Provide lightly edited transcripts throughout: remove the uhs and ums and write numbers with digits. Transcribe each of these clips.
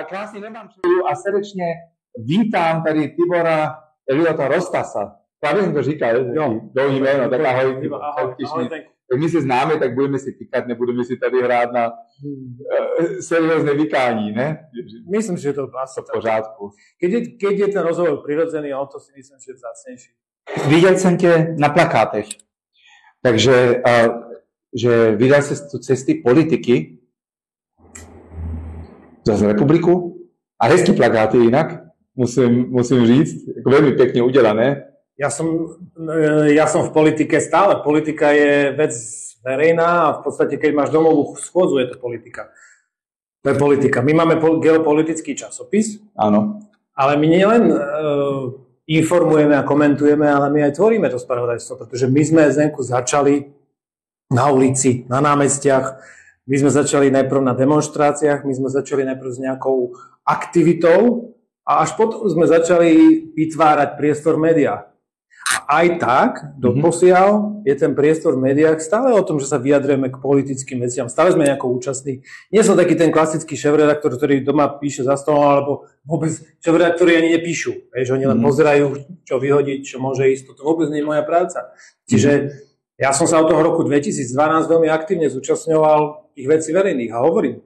krásný nemám a srdečně vítám tady Tibora Eliota Rostasa. Právě jsem to říkal, dlouhý jméno, tak ahoj. Ahoj. Tak my se známe, tak budeme si týkat, nebudeme si tady hrát na seriózne vykání, ne? Myslím, že to asi v pořádku. Keď je ten rozhovor prirodzený, o to si myslím, že je vzácnejší. Viděl jsem tě na plakátech, takže že vydal se z cesty politiky za republiku a hezký plakáty jinak, musím říct, jako velmi pěkně udělané. Ja som v politike stále. Politika je vec verejná a v podstate, keď máš domovú schôdzu, je to politika. To je politika. My máme geopolitický časopis, áno. Ale my nielen informujeme a komentujeme, ale my aj tvoríme to spravodajstvo, pretože my sme Zdenku začali na ulici, na námestiach, my sme začali najprv na demonštráciách, my sme začali najprv s nejakou aktivitou a až potom sme začali vytvárať priestor médiá. Aj tak, doposiaľ je ten priestor v médiách stále o tom, že sa vyjadrujeme k politickým veciam. Stále sme nejako účastní. Nie som taký ten klasický šéfredaktor, ktorý doma píše za stolom, alebo vôbec šéfredaktori ani nepíšu. Oni len pozerajú, čo vyhodiť, čo môže ísť. Toto vôbec nie je moja práca. Čiže ja som sa od toho roku 2012 veľmi aktívne zúčastňoval tých vecí verejných a hovorím,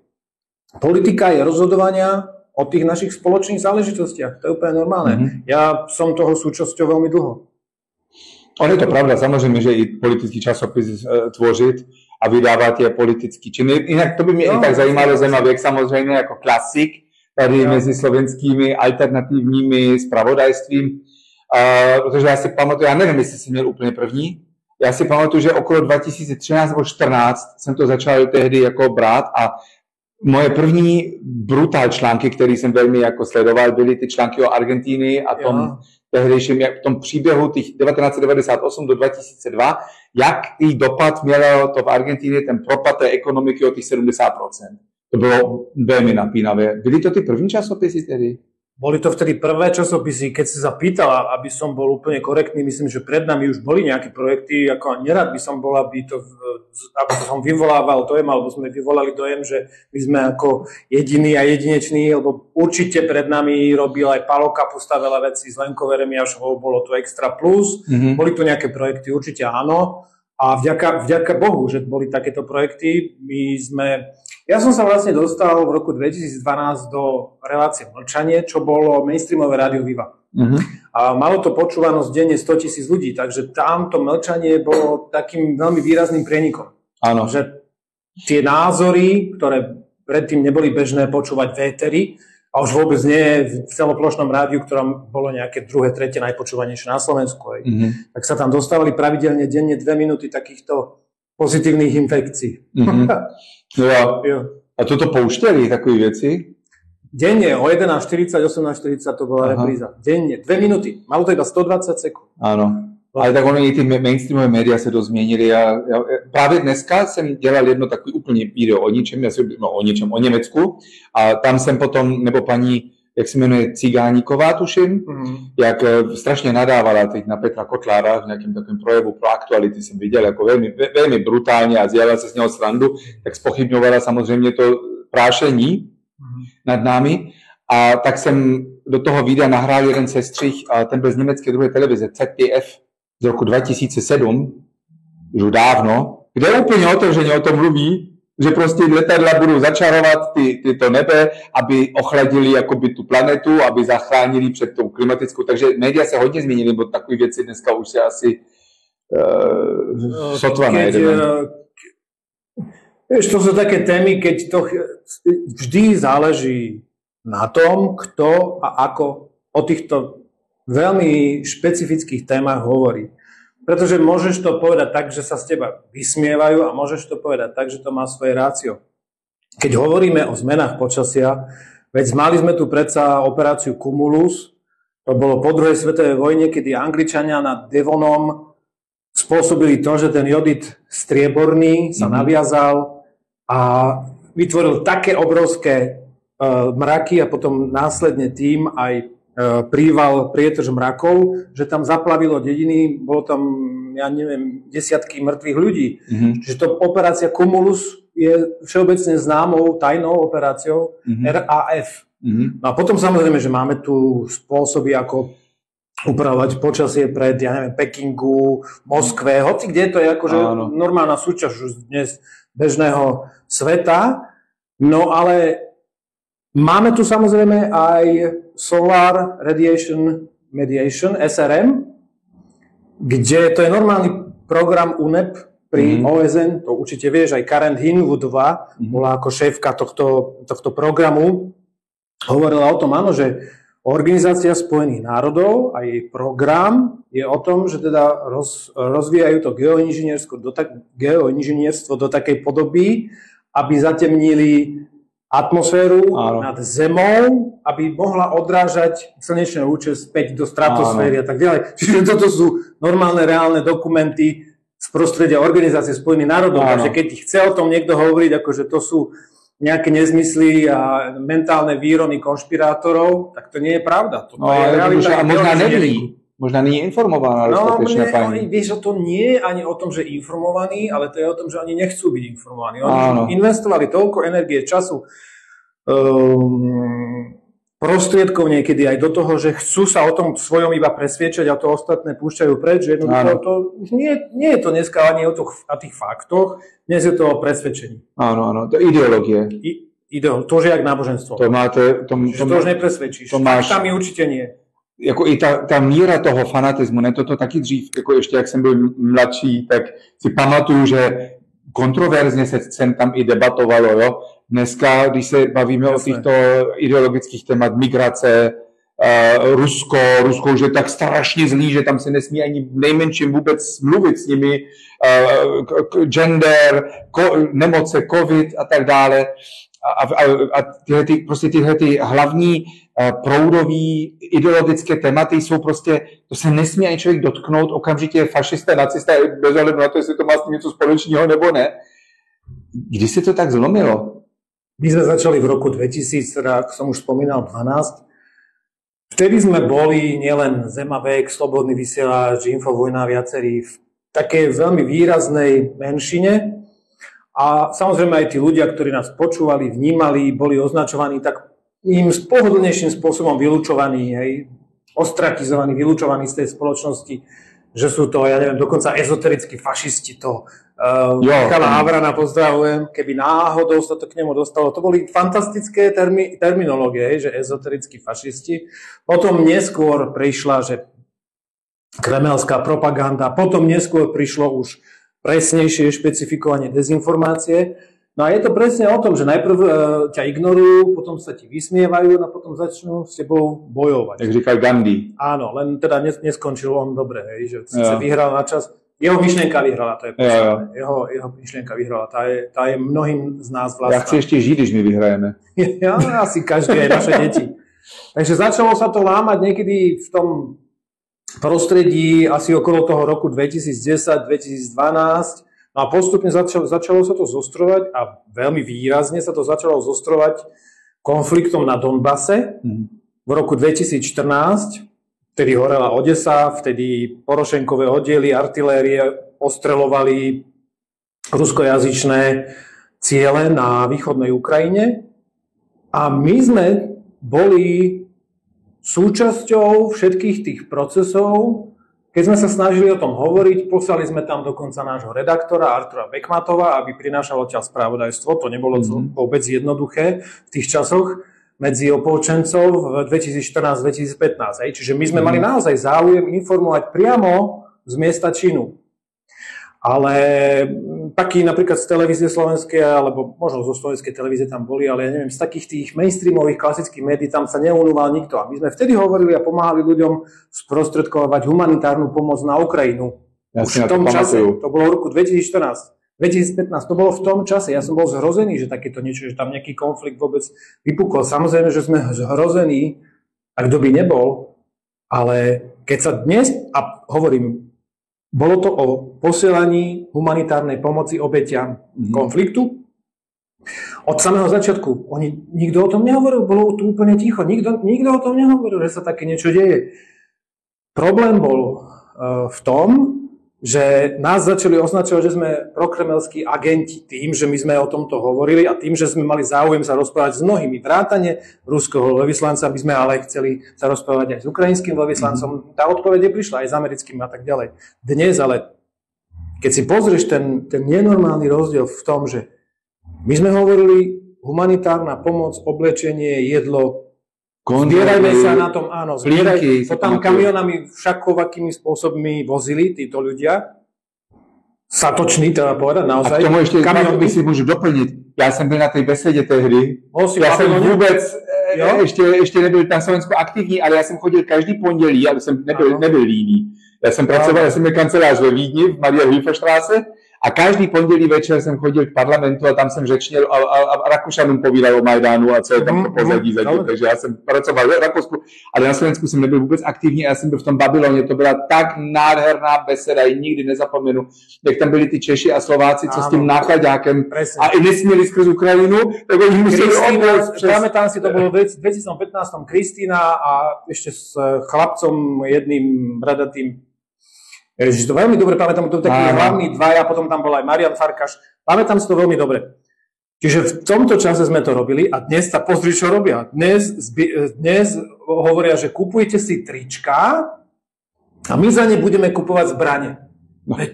politika je rozhodovania o tých našich spoločných záležitostiach. To je úplne normálne. Ja som toho súčasťou veľmi dlho. On je to pravda, samozřejmě, že i politický časopis tvořit a vydávat je politický čin. Jinak to by mě i tak zajímalo Zemavěk samozřejmě jako klasik tady mezi slovenskými alternativními zpravodajstvím, protože já si pamatuju, já nevím, jestli jsi měl úplně první, já si pamatuju, že okolo 2013 nebo 2014 jsem to začal tehdy jako brát a moje první brutál články, které jsem velmi jako sledoval, byly ty články o Argentíny a tom tehdejším, v tom příběhu těch 1998 do 2002, jaký dopad mělo to v Argentíně, ten propad té ekonomiky o těch 70%. To bylo velmi napínavé. Byly to ty první časopisy tedy? Boli to vtedy prvé časopisy, keď si sa pýtala, aby som bol úplne korektný, myslím, že pred nami už boli nejaké projekty, ako nerad by som bol, aby som vyvolával dojem, alebo sme vyvolali dojem, že my sme ako jediní a jedineční, lebo určite pred nami robil aj Palo Kapusta veľa vecí, s Lenkou Veremiášovou bolo to Extra Plus, boli tu nejaké projekty, určite áno. A vďaka Bohu, že boli takéto projekty, ja som sa vlastne dostal v roku 2012 do relácie Mlčanie, čo bolo mainstreamové rádio Viva. A malo to počúvanosť denne 100 000 ľudí, takže tamto Mlčanie bolo takým veľmi výrazným prienikom. Áno. Že tie názory, ktoré predtým neboli bežné počúvať v éteri, a už vôbec nie v celoplošnom rádiu, ktorom bolo nejaké druhé, tretie najpočúvanejšie na Slovensku. Tak sa tam dostávali pravidelne denne 2 minúty takýchto pozitívnych infekcií. A toto poušťali takové veci? Denne o 11:40, 18:40 to bola repríza. Denne, 2 minúty. Malo to iba 120 sekúnd. Áno. Ale tak ono i ty mainstreamové média se dost změnily a právě dneska jsem dělal jedno takový úplně video o Německu a tam jsem potom, nebo paní, jak se jmenuje, Cigáníková, tuším, jak strašně nadávala teď na Petra Kotlára v nějakém takovém projevu pro aktuality jsem viděl, jako velmi brutálně a dělala se s něho srandu, tak zpochybňovala samozřejmě to prášení nad námi a tak jsem do toho videa nahrál jeden sestřih a ten byl z německé druhé televize, ZDF, z roku 2007, už dávno, kde úplně otevřeně o tom mluví, že prostě letadla budou začarovat tyto nebe, aby ochladili jakoby tu planetu, aby zachránili před tou klimatickou. Takže média se hodně změnily, bo takové věci dneska už se asi sotva nejedeme. Vieš, to sú také témy, keď to vždy záleží na tom, kto a ako o týchto veľmi špecifických témach hovorí. Pretože môžeš to povedať tak, že sa z teba vysmievajú a môžeš to povedať tak, že to má svoje rácio. Keď hovoríme o zmenách počasia, veď mali sme tu predsa operáciu Cumulus, to bolo po druhej svetovej vojne, kedy Angličania nad Devonom spôsobili to, že ten jodid strieborný sa naviazal a vytvoril také obrovské mraky a potom následne tým aj príval prietrž mrakov, že tam zaplavilo dediny, bolo tam, ja neviem, desiatky mŕtvych ľudí. Čiže to operácia Cumulus je všeobecne známou tajnou operáciou RAF. No a potom samozrejme, že máme tu spôsoby, ako upravovať počasie pred, Pekingu, Moskve, hoci kde to je akože normálna súčasť už dnes bežného sveta. No ale máme tu samozrejme aj Solar Radiation Mediation, SRM, kde to je normálny program UNEP pri OSN, to určite vieš, aj Karen Hinwoodová bola ako šéfka tohto programu, hovorila o tom, áno, že Organizácia Spojených národov a jej program je o tom, že teda rozvíjajú to geoinžinierstvo do takej podoby, aby zatemnili atmosféru nad Zemou, aby mohla odrážať slnečné lúče späť do stratosféry a tak ďalej. Čiže toto sú normálne, reálne dokumenty z prostredia Organizácie Spojených národov. Takže keď chce o tom niekto hovoriť, akože to sú nejaké nezmysly a mentálne výrony konšpirátorov, tak to nie je pravda. Toto je realita. Možná nebyli. Možná nie je informovaná dostatečne pani. Vieš, to nie je ani o tom, že informovaní, ale to je o tom, že oni nechcú byť informovaní. Oni investovali toľko energie, času, prostriedkov niekedy aj do toho, že chcú sa o tom svojom iba presviečať a to ostatné púšťajú preč. Jednoducho to nie je to dneska ani o tých faktoch, dnes je to o presvedčení. Áno, to je ideológie. To už je jak náboženstvo. To už nepresvedčíš. Tam je určite nie. Jako i ta míra toho fanatismu, ne, to taky dřív, jako ještě jak jsem byl mladší, tak si pamatuju, že kontroverzně se sem tam i debatovalo, jo. Dneska, když se bavíme o těchto ideologických témat, migrace, Rusko, že je tak strašně zlý, že tam se nesmí ani nejmenším vůbec mluvit s nimi, gender, nemoce, covid a tak dále. A tyhle hlavní proudový ideologické tématy jsou prostě, to se nesmí ani člověk dotknout, okamžitě fašisté, nacisté, bez ohledu na to, jestli to má s tím něco společného nebo ne. Kdy se to tak zlomilo? My sme začali v roku 2000, teda ako som už spomínal, 12. Vtedy sme boli nielen Zemavek, Slobodný vysielač, Infovojna, viacerí v takej veľmi výraznej menšine. A samozrejme aj tí ľudia, ktorí nás počúvali, vnímali, boli označovaní tak im pohodlnejším spôsobom vylúčovaní, ostrakizovaní, vylúčovaní z tej spoločnosti, že sú to, dokonca ezoterickí fašisti, to Michala Havrana pozdravujem, keby náhodou sa to k nemu dostalo. To boli fantastické terminológie, že ezoterickí fašisti. Potom neskôr prišla, že kremelská propaganda, potom neskôr prišlo už presnejšie špecifikovanie dezinformácie. No a je to presne o tom, že najprv ťa ignorujú, potom sa ti vysmievajú a potom začnú s tebou bojovať. Jak říkal Gandhi. Áno, len teda neskončil on dobre, že síce vyhral na čas. Jeho myšlienka vyhrala, to je posledné. Jeho myšlienka vyhrala, tá je mnohým z nás vlastná. Ja chci ešte žiť, když my vyhrajeme. Ja, asi každý, aj naše deti. Takže začalo sa to lámať niekedy v tom prostredí asi okolo toho roku 2010-2012. No a postupne začalo sa to zostrovať a veľmi výrazne sa to začalo zostrovať konfliktom na Donbase v roku 2014, vtedy horela Odesa, vtedy Porošenkové oddiely artilérie ostreľovali ruskojazyčné ciele na východnej Ukrajine a my sme boli súčasťou všetkých tých procesov. Keď sme sa snažili o tom hovoriť, poslali sme tam dokonca nášho redaktora Artura Bekmatova, aby prinášal odtiaľ spravodajstvo. To nebolo vôbec jednoduché v tých časoch medzi opolčencov v 2014-2015. Čiže my sme mali naozaj záujem informovať priamo z miesta činu. Ale taký napríklad z televízie slovenskej, alebo možno zo slovenskej televízie tam boli, ale ja neviem, z takých tých mainstreamových klasických médií tam sa neunúval nikto. A my sme vtedy hovorili a pomáhali ľuďom sprostredkovať humanitárnu pomoc na Ukrajinu. Už v tom čase, to bolo v roku 2014. 2015, to bolo v tom čase. Ja som bol zhrozený, že takéto niečo, že tam nejaký konflikt vôbec vypukol. Samozrejme, že sme zhrození, a kto by nebol, ale keď sa dnes, a hovorím, bolo to o posielaní humanitárnej pomoci obetiam konfliktu. Od samého začiatku. Nikto o tom nehovoril, bolo tu úplne ticho. Nikto o tom nehovoril, že sa také niečo deje. Problém bol v tom, že nás začali označovať, že sme prokremelskí agenti tým, že my sme o tomto hovorili a tým, že sme mali záujem sa rozprávať s mnohými, vrátane ruského veľvyslanca, my sme ale chceli sa rozprávať aj s ukrajinským veľvyslancom. Tá odpoveď prišla aj s americkým a tak ďalej. Dnes ale, keď si pozrieš ten nenormálny rozdiel v tom, že my sme hovorili humanitárna pomoc, oblečenie, jedlo, zbierajme sa na tom, áno, zbierajme, to tam kamionami všakovakými spôsobmi vozili títo ľudia. Satoční, treba povedať, naozaj. A k tomu ešte, si môžu doplniť. Ja som byl na tej besede tehdy. Ja som vôbec ešte nebyl na Slovensku aktívny, ale ja som chodil každý pondelí, ale som nebyl líný. Ja som pracoval, ja som byl kancelář ve Vídni, v Maria-Hilfer-Straße. A každý pondelí večer jsem chodil k parlamentu a tam jsem řečnil a Rakušanům povídal o Majdánu a co je tam pozadí za tím. Takže já jsem pracoval v Rakousku, ale na Slovensku jsem nebyl vůbec aktivní a já jsem byl v tom Babyloně. To byla tak nádherná beseda, ji nikdy nezapomenu. Jak tam byli ty Češi a Slováci, co s tím nákladákem a i nesměli skrz Ukrajinu, tak oni museli odvést. Pamätám si, to bolo v 2015 Kristína a ešte s chlapcom jedným bradatým. Ježiš, to veľmi dobre pamätám, to takí hlavní dvaja, potom tam bol aj Marian Farkaš. Pamätám si to veľmi dobre. Čiže v tomto čase sme to robili a dnes sa pozri, čo robia. Dnes hovoria, že kupujte si trička a my za ne budeme kupovať zbrane.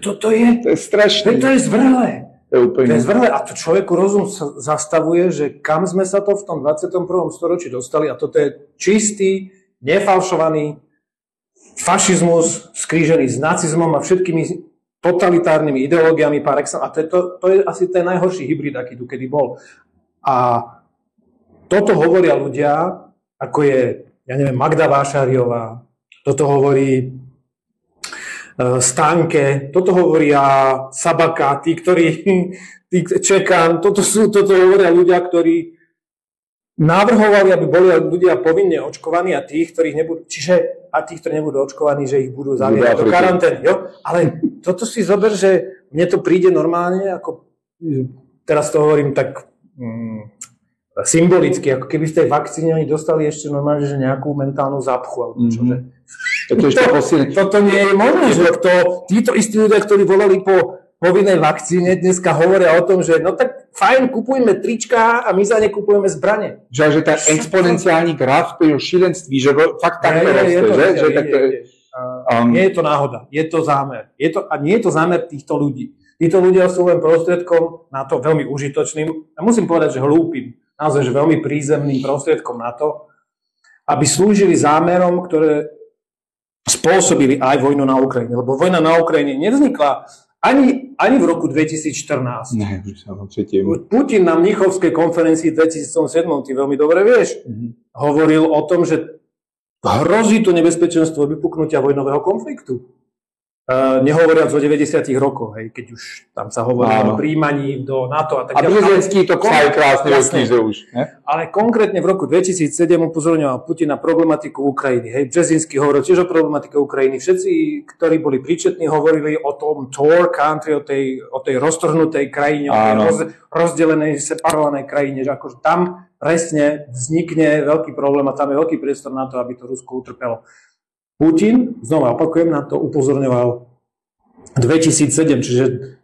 To je strašné. To je zvrhlé. To je zvrhlé a to človeku rozum zastavuje, že kam sme sa to v tom 21. storočí dostali a toto je čistý, nefalšovaný fašizmus skrížený s nacizmom a všetkými totalitárnymi ideológiami par excellence. A to je asi ten najhorší hybrid, aký tu kedy bol. A toto hovoria ľudia, ako je, ja neviem, Magda Vášariová, toto hovorí Stanke, toto hovoria Sabaka, tí Čekan, toto hovoria ľudia, ktorí navrhovali, aby boli ľudia povinne očkovaní a tých, ktorí nebudú očkovaní, že ich budú zaviesť do karantény. Ale toto si zober, že mne to príde normálne, ako teraz to hovorím tak symbolicky, ako keby v tej vakcíne oni dostali ešte normálne, že nejakú mentálnu zápchu. Alebo čo, že? Toto nie je možné, že títo istí ľudia, ktorí volali po povinnej vakcíne, dneska hovoria o tom, že no tak fajn, kupujeme trička a my za ne kupujeme zbrane. Že ten exponenciální graf je šílenství, že fakt tak nie je to náhoda, je to zámer. A nie je to zámer týchto ľudí. Títo ľudia sú len prostriedkom na to veľmi užitočným, a musím povedať, že hlúpym, naozaj, že veľmi prízemným prostriedkom na to, aby slúžili zámerom, ktoré spôsobili aj vojnu na Ukrajine. Lebo vojna na Ukrajine nevznikla ani v roku 2014. Ne, Putin na Mnichovskej konferencii 2007, ty veľmi dobre vieš, hovoril o tom, že hrozí to nebezpečenstvo vypuknutia vojnového konfliktu. Nehovoriac o 90. rokoch, keď už tam sa hovorí o príjmaní do NATO a tak ďalej. A Brzezinský to psal krásne knize už. Ne? Ale konkrétne v roku 2007 upozorňoval Putin na problematiku Ukrajiny. Brzezinský hovoril tiež o problematike Ukrajiny. Všetci, ktorí boli príčetní, hovorili o tom Tor country, o tej roztrhnutej krajine, o tej rozdelenej, separovanej krajine, že akože tam presne vznikne veľký problém a tam je veľký priestor na to, aby to Rusko utrpelo. Putin, znova opakujem, na to upozorňoval 2007, čiže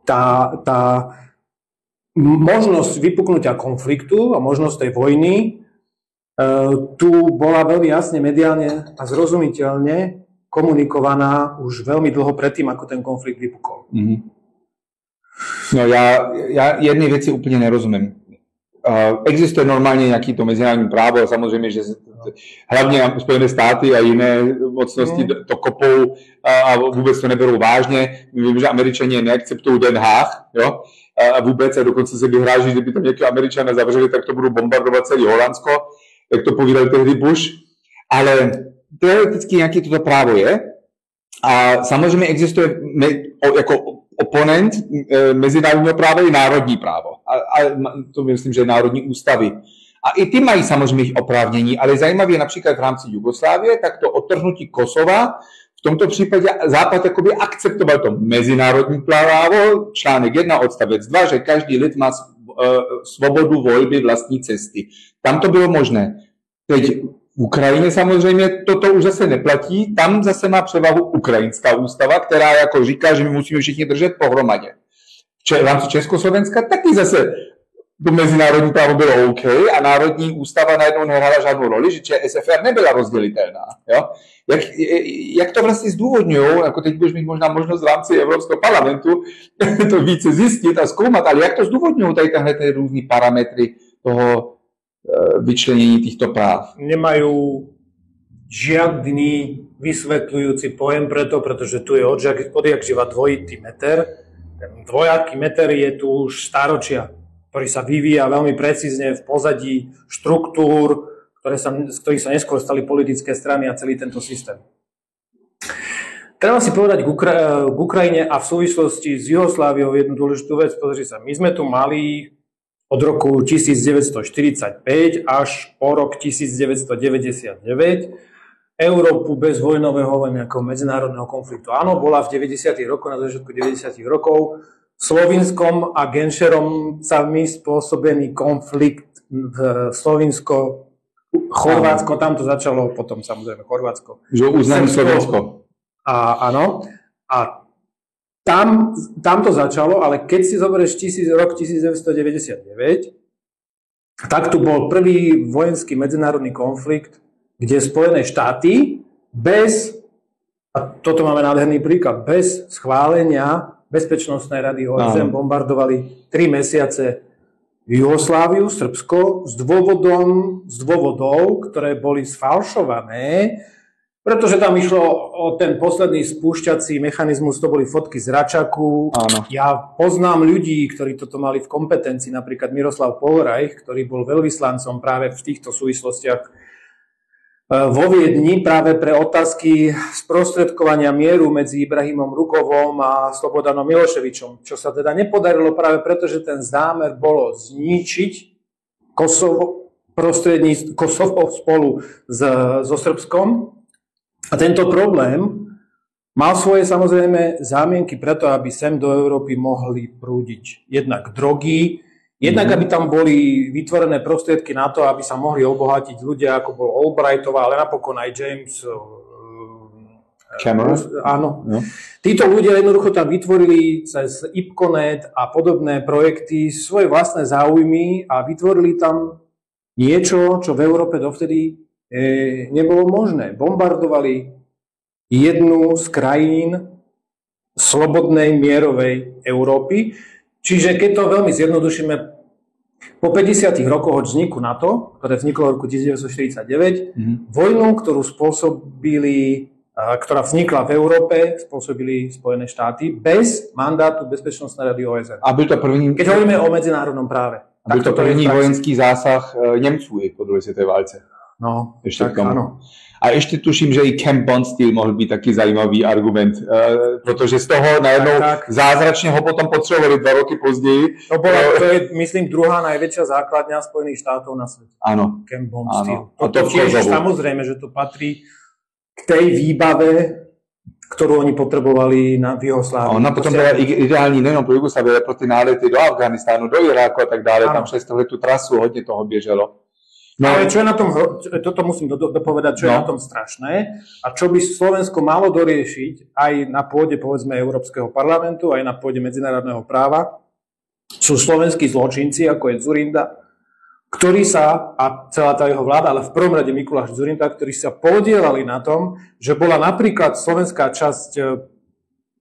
tá možnosť vypuknutia konfliktu a možnosť tej vojny tu bola veľmi jasne mediálne a zrozumiteľne komunikovaná už veľmi dlho predtým, ako ten konflikt vypukol. No ja jednej veci úplne nerozumiem. Existuje normálně nějaký to mezinárodní právo, samozřejmě, že hlavně Spojené státy a jiné mocnosti to kopou a vůbec to neberou vážně. Vím, že Američani neakceptují Den Haag, jo? A vůbec, a dokonce se vyhráží, že by tam nějakého Američana zavřeli, tak to budou bombardovat celý Holandsko, jak to povídal tehdy Bush. Ale teoreticky nějaký toto právo je. A samozřejmě existuje jako oponent mezinárodního práva je národní právo. A to myslím, že je národní ústavy. A i ty mají samozřejmě oprávnění, ale zajímavé například v rámci Jugoslávie, tak to odtrhnutí Kosova, v tomto případě Západ jakoby akceptoval to mezinárodní právo, článek 1 odstavec 2, že každý lid má svobodu volby vlastní cesty. Tam to bylo možné. Teď V Ukrajině samozřejmě toto už zase neplatí, tam zase má převahu ukrajinská ústava, která jako říká, že my musíme všichni držet pohromadě. V rámci Československa taky zase to mezinárodní právo bylo OK a národní ústava najednou nehrála žádnou roli, že SFR nebyla rozdělitelná. Jo? Jak to vlastně zdůvodňují, jako teď budeš mít možná možnost v rámci Evropského parlamentu to více zjistit a zkoumat, ale jak to zdůvodňují tady tyhle různý parametry toho vyčlenení týchto práv? Nemajú žiadny vysvetľujúci pojem pretože tu je odjak živa dvojitý meter. Ten dvojaký meter je tu už stáročia, ktorý sa vyvíja veľmi precízne v pozadí štruktúr, z ktorých sa neskôr stali politické strany a celý tento systém. Treba si povedať k Ukrajine a v súvislosti s Jugosláviou jednu dôležitú vec. Pozrite sa, my sme tu mali od roku 1945 až po rok 1999 Európu bez vojnového nejakého medzinárodného konfliktu. Áno, bola v 90. rokoch, na začiatku 90. rokov Slovinskom a Genšerovcami spôsobený konflikt v Slovinsko-Chorvátsko, tam to začalo, potom samozrejme Chorvátsko. Že uznaní Slovensko. Áno. A tam to začalo, ale keď si zoberieš rok 1999, tak tu bol prvý vojenský medzinárodný konflikt, kde Spojené štáty a toto máme nádherný príklad, bez schválenia Bezpečnostnej rady OSN bombardovali 3 mesiace Jugosláviu, Srbsko, z dôvodov, ktoré boli sfalšované, pretože tam išlo o ten posledný spúšťací mechanizmus, to boli fotky z Račaku. Áno. Ja poznám ľudí, ktorí toto mali v kompetencii, napríklad Miroslav Pohlreich, ktorý bol veľvyslancom práve v týchto súvislostiach vo Viedni práve pre otázky sprostredkovania mieru medzi Ibrahimom Rugovom a Slobodanom Miloševičom, čo sa teda nepodarilo práve preto, že ten zámer bolo zničiť Kosovo spolu so Srbskom. A tento problém mal svoje samozrejme zámienky preto, aby sem do Európy mohli prúdiť jednak drogy, jednak aby tam boli vytvorené prostriedky na to, aby sa mohli obohatiť ľudia, ako bol Albrightová, ale napokon aj James Cameron. Áno. No. Títo ľudia jednoducho tam vytvorili cez IPCONET a podobné projekty svoje vlastné záujmy a vytvorili tam niečo, čo v Európe dovtedy nebolo možné. Bombardovali jednu z krajín slobodnej mierovej Európy. Čiže keď to veľmi zjednodušíme, po 50 rokoch od vzniku NATO, ktoré vzniklo v roku 1949, vojnu, ktorá vznikla v Európe, spôsobili Spojené štáty bez mandátu Bezpečnostnej rady OSN. Keď hovoríme o medzinárodnom práve. A byl to první vojenský zásah Němců po druhé světové válce. No, tak áno. A ještě tuším, že i Camp Bondsteel mohl být taky zajímavý argument, protože z toho najednou zázračně ho potom potřebovali 2 roky později. To je, myslím, druhá najväčšia základňa Spojených štátov na svete. Áno. Camp Bondsteel. To tiež samozrejme, že to patrí k tej výbave, ktorú oni potrebovali v Jugoslávii. Ona potom byla ideální nejenom pro Jugoslávii, ale pro ty nálety do Afganistánu, do Iráku a tak dále. Tam přes tu trasu hodně toho běželo. No, ale čo je na tom, toto musím dopovedať, čo je na tom strašné a čo by Slovensko malo doriešiť aj na pôde, povedzme, Európskeho parlamentu, aj na pôde medzinárodného práva, sú slovenskí zločinci, ako je Dzurinda, ktorí sa, a celá tá jeho vláda, ale v prvom rade Mikuláš Dzurinda, ktorí sa podielali na tom, že bola napríklad slovenská časť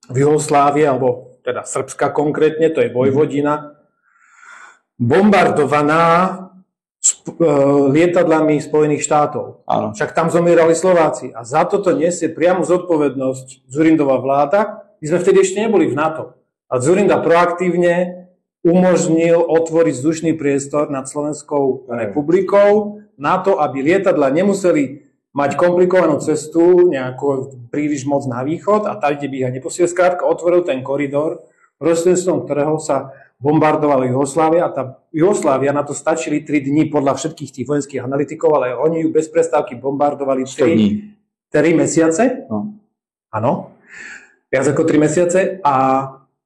v Jugoslávii, alebo teda Srbska konkrétne, to je Vojvodina, bombardovaná lietadlami Spojených štátov. Áno. Však tam zomierali Slováci. A za toto nesie priamu zodpovednosť Dzurindová vláda. My sme vtedy ešte neboli v NATO. A Dzurinda proaktívne umožnil otvoriť vzdušný priestor nad Slovenskou republikou na to, aby lietadla nemuseli mať komplikovanú cestu nejako príliš moc na východ a tam, kde by ich neposiel. Skrátka otvoril ten koridor, prostredstvom ktorého sa bombardovala Jugoslávia a tá Jugoslávia, na to stačili 3 dní podľa všetkých tých vojenských analytikov, ale oni ju bez prestávky bombardovali 3 mesiace. No. Áno, viac ako 3 mesiace a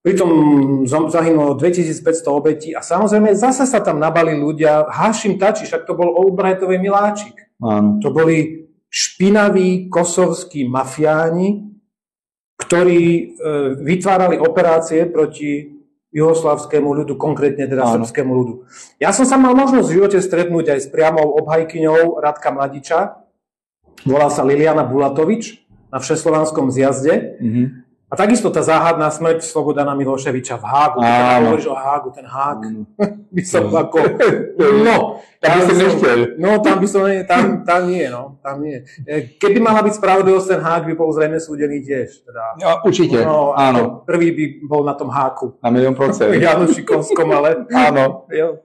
pritom zahynulo 2500 obetí a samozrejme zase sa tam nabali ľudia. Hašim Tači, však to bol Albrightovej miláčik. Áno. To boli špinaví kosovskí mafiáni, ktorí vytvárali operácie proti juhoslavskému ľudu, konkrétne teda srbskému ľudu. Ja som sa mal možnosť v živote stretnúť aj s priamou obhajkyňou Radka Mladiča. Volá sa Liliana Bulatovič na Všeslovanskom zjazde. A takisto tá záhadná smrť Slobodana Miloševiča v Hágu. Keď hovoríš o Hágu, ten Hák. By som ako... No, tam by som nechtěl. No, tam by som... Tam nie, no. Tam nie. Keby mala byť spravodlivosť, ten Hák by bol zrejme súdený tiež. Teda, ja, určite, no, áno. Prvý by bol na tom Háku. Na 1,000,000%. Janušikovskom, ale... Áno. Jo.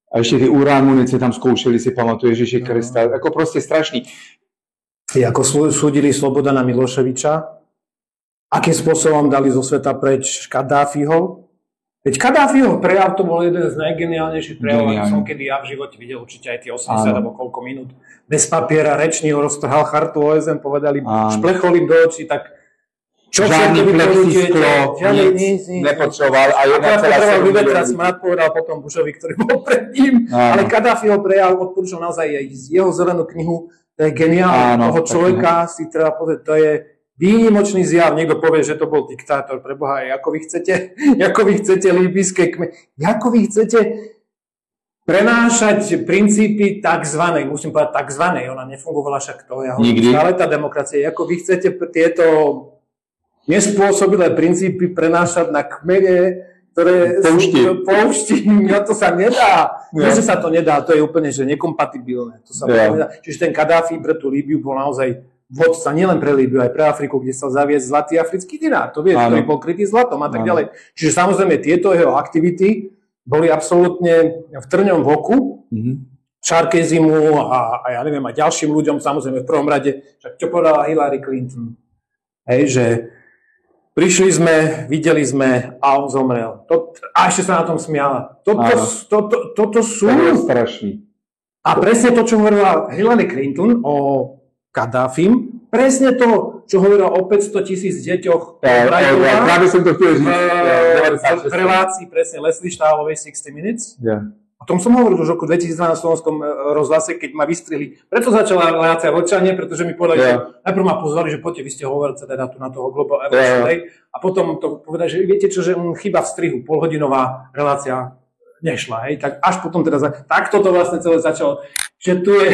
A ešte ty urán munice tam skúšali, si pamatuješ, Ježiši Krista. Ako proste strašný. Ako súdili Slobodana Miloševiča, akým spôsobom dali zo sveta preč Kadáfiho. Veď Kadáfiho prejav to bol jeden z najgeniálnejších prejavov, aký som kedy ja v živote videl, určite aj tie 80 alebo koľko minút. Bez papiera, rečný ho roztrhal chartu OSN, povedali, šplechol im do očí, tak čo žiadny plexisklo, nic nepotreboval. A potreboval vyvetrať smrad, povedal potom Bushovi, ktorý bol pred ním. Ale Kadáfiho prejav odporúčal naozaj aj jeho zelenú knihu, to je geniálne. Toho človeka si treba povedať, to je výnimočný zjav. Niekto povie, že to bol diktátor. Preboha, ako vy chcete líbyjské ako vy chcete prenášať princípy takzvanej, musím povedať takzvanej, ona nefungovala však to, ja hovorím stále tá demokracia. Ako vy chcete tieto nespôsobilé princípy prenášať na kmene, ktoré sú poušti. Ja to sa nedá. Nie, že sa to nedá, to je úplne že nekompatibilné. To sa nedá. Čiže ten Kadáfi pre tú Líbiu bol naozaj vodca nielen pre Líbiu, aj pre Afriku, kde sa zaviesť zlatý africký dinár. To vieš, ktorý bol krytý zlatom a tak ďalej. Čiže samozrejme tieto jeho aktivity boli absolútne v trňom v oku. Sarkozymu a ja neviem, aj ďalším ľuďom, samozrejme v prvom rade, však čo povedala Hillary Clinton, že prišli sme, videli sme a on zomrel. A ešte sa na tom smiala. Toto sú... strašný. A presne to, čo hovorila Hillary Clinton o Kadáfim, presne to, čo hovorila o 500,000 deťoch práve som to chcel říct. V relácii presne Leslie Stahlovej 60 Minutes. O tom som hovoril už v roku 2012 na Slovenskom rozhlase, keď ma vystrihli. Preto začala relácia Vlčanie, pretože mi povedali, že najprv ma pozvali, že poďte, vy ste hovorce teda tu na toho Global Evolution Day. A potom to povedali, že viete čo, že chyba v strihu, polhodinová relácia nešla. Tak až potom teda, takto to vlastne celé začalo. Že tu je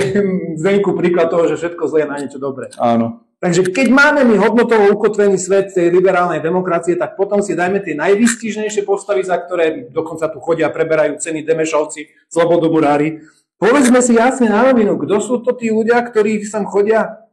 Zdenku príklad toho, že všetko zlé je na niečo dobré. Áno. Takže keď máme my hodnotovo ukotvený svet tej liberálnej demokracie, tak potom si dajme tie najvýstižnejšie postavy, za ktoré dokonca tu chodia a preberajú ceny Demešovci, Slobodomurári. Povedzme si jasne na rovinu, kto sú to tí ľudia, ktorí sem chodia?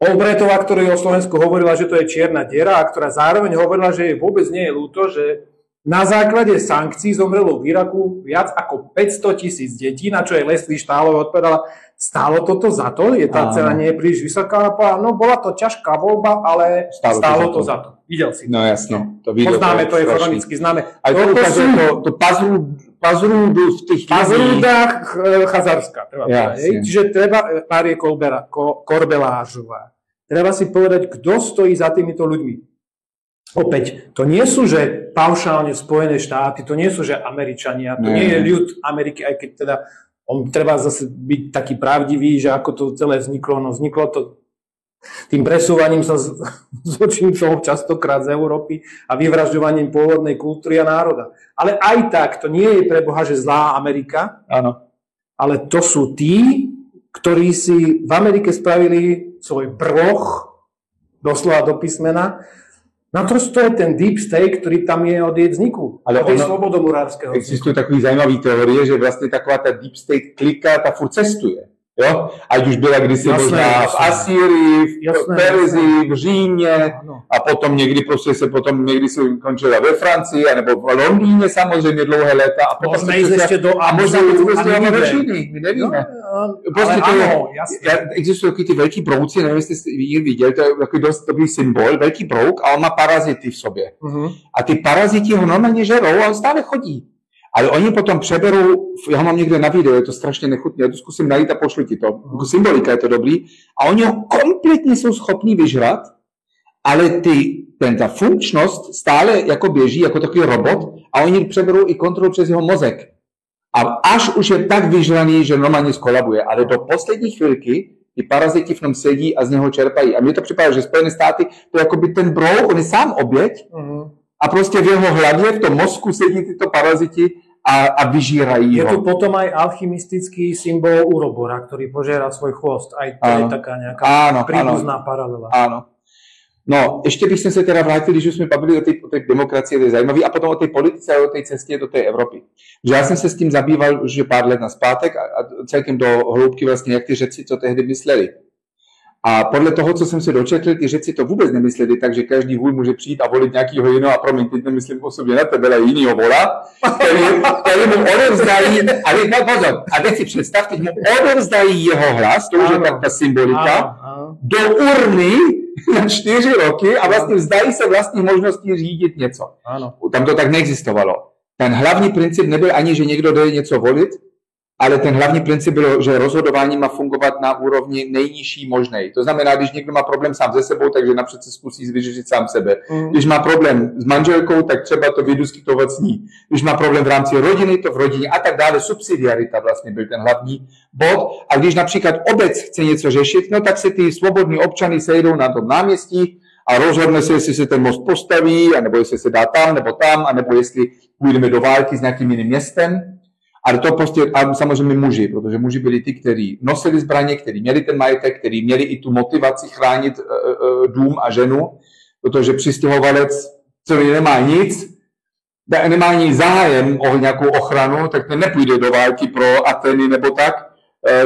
Olbretová, ktorá o Slovensku hovorila, že to je čierna diera a ktorá zároveň hovorila, že jej vôbec nie je ľúto, že na základe sankcií zomrelo v Iraku viac ako 500,000 detí, na čo jej Leslie Stahlová odpovedala, stálo toto za to? Je tá cena nie príliš vysoká? No, bola to ťažká voľba, ale stálo to za to. Videl si to. No jasno. To video, poznáme, to je chronicky známe. Aj to ukazuje to pazrúdu v tých pazrúdach Chazarska. Čiže treba, Márie Korbelážová, treba si povedať, kto stojí za týmito ľuďmi. Opäť, to nie sú, že paušálne Spojené štáty, to nie sú, že Američania, to nie je ľud Ameriky, aj keď teda on treba zase byť taký pravdivý, že ako to celé vzniklo. No vzniklo to tým presúvaním sa zločincov častokrát z Európy a vyvražďovaním pôvodnej kultúry a národa. Ale aj tak, to nie je pre Boha, že zlá Amerika, ale to sú tí, ktorí si v Amerike spravili svoj brloch, doslova do písmena. Na to je ten deep state, ktorý tam je od jej vzniku. Ale od jej slobodomurárskeho vzniku. Existují takový zajímavý teorie, že vlastně taková ta deep state klika, ta furt cestuje. Jo? Ať už byla kdysi možná v Asýrii, v Perzii, v Římě a potom někdy se končila ve Francii, nebo v Londýně samozřejmě dlouhé léta a potom jsme ještě do možná do Číny, my nevíme. Prostě existují takový ty velký brouci, nevím, jestli jste viděli, to je takový dost dobrý symbol, velký brouk a on má parazity v sobě. A ty paraziti ho normálně žerou a on stále chodí. Ale oni potom přeberou, já ho mám někde na videu, je to strašně nechutné, já to zkusím najít a pošlu ti to. Symbolika je to dobrý. A oni ho kompletně jsou schopní vyžrat, ale ta funkčnost stále jako běží, jako takový robot a oni přeberou i kontrolu přes jeho mozek. A až už je tak vyžraný, že normálně skolabuje. Ale do poslední chvilky ty paraziti v tom sedí a z něho čerpají. A mně to připadá, že Spojené státy, to je jakoby ten brouk, on je sám oběť a prostě v jeho hlavě, v tom mozku sedí tyto paraziti a vyžírají ho. Je tu potom aj alchymistický symbol urobora, ktorý požera svoj chvost. Aj to je taká nejaká príbuzná paralela. Áno. No, ještě bych se teda vrátil, když už jsme bavili o té demokracii, to je zajímavý, a potom o té politice a o té cestě do té Evropy. Že já jsem se s tím zabýval už pár let naspátek a celkem do hloubky vlastně, jak ty Řeci co tehdy mysleli. A podle toho, co jsem se dočetl, ty Řeci to vůbec nemysleli, takže každý vůj může přijít a volit nějakýho jiného, a promiň, teď nemyslím osobně na tebe, ale jinýho vola, který mu odevzdají, ale pozor, a teď si představ, teď mu odevzdají jeho hlas, to už je ta symbolika, do urny na 4 roky a vlastně vzdají se vlastní možnosti řídit něco. Ano. Tam to tak neexistovalo. Ten hlavní princip nebyl ani, že někdo jde něco volit, ale ten hlavní princip byl, že rozhodování má fungovat na úrovni nejnižší možnej. To znamená, když někdo má problém sám se sebou, takže napřed se zkusí vyřešit sám sebe. Když má problém s manželkou, tak třeba to vydiskutować s ní. Když má problém v rámci rodiny, to v rodině a tak dále. Subsidiarita vlastně byl ten hlavní bod. A když například obec chce něco řešit, no tak se ty svobodní občany sejdou na tom náměstí a rozhodne se, jestli se ten most postaví, anebo jestli se dá tam nebo tam, anebo jestli půjdeme do války s nějakým jiným městem. Ale to prostě, a samozřejmě muži, protože muži byli ty, kteří nosili zbraně, kteří měli ten majetek, kteří měli i tu motivaci chránit dům a ženu, protože přistěhovalec, který nemá nic, nemá ani zájem o nějakou ochranu, tak ten nepůjde do války pro Ateny nebo tak,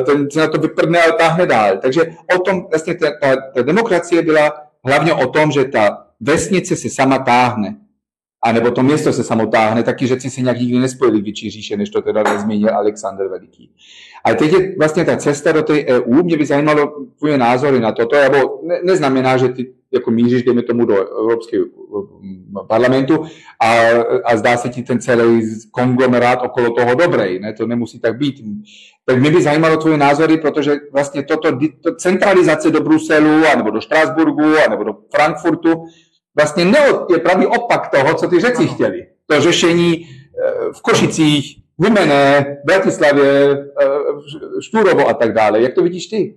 ten se na to vyprdne a táhne dál. Takže o tom, vlastně ta demokracie byla hlavně o tom, že ta vesnice se sama táhne. A nebo to město se samo táhne, taky Řeci se nějak nikdy nespojili k větší říše, než to teda nezmínil Alexander Veliký. Ale teď je vlastně ta cesta do té EU, mě by zajímalo tvoje názory na toto, nebo neznamená, že ty jako míříš, dejme tomu, do Evropského parlamentu a zdá se ti ten celý konglomerát okolo toho dobrý, ne? To nemusí tak být. Tak mě by zajímalo tvoje názory, protože vlastně to centralizace do Bruselu, anebo do Štrasburgu, anebo do Frankfurtu, vlastně je pravý opak toho, co ty Řeci chtěli. To řešení v Košicích, v Humenné, v Bratislavě, Štúrovo a tak dále. Jak to vidíš ty?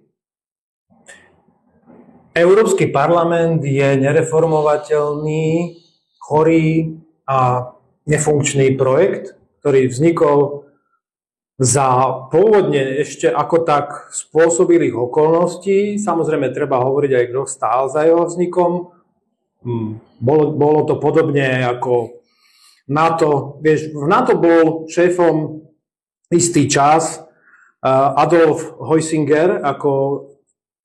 Európsky parlament je nereformovateľný, chorý a nefunkčný projekt, ktorý vznikol za pôvodne ešte ako tak spôsobilých okolností. Samozrejme, treba hovoriť aj, kto stál za jeho vznikom. Bolo to podobne ako NATO. Vieš, v NATO bol šéfom istý čas Adolf Heusinger ako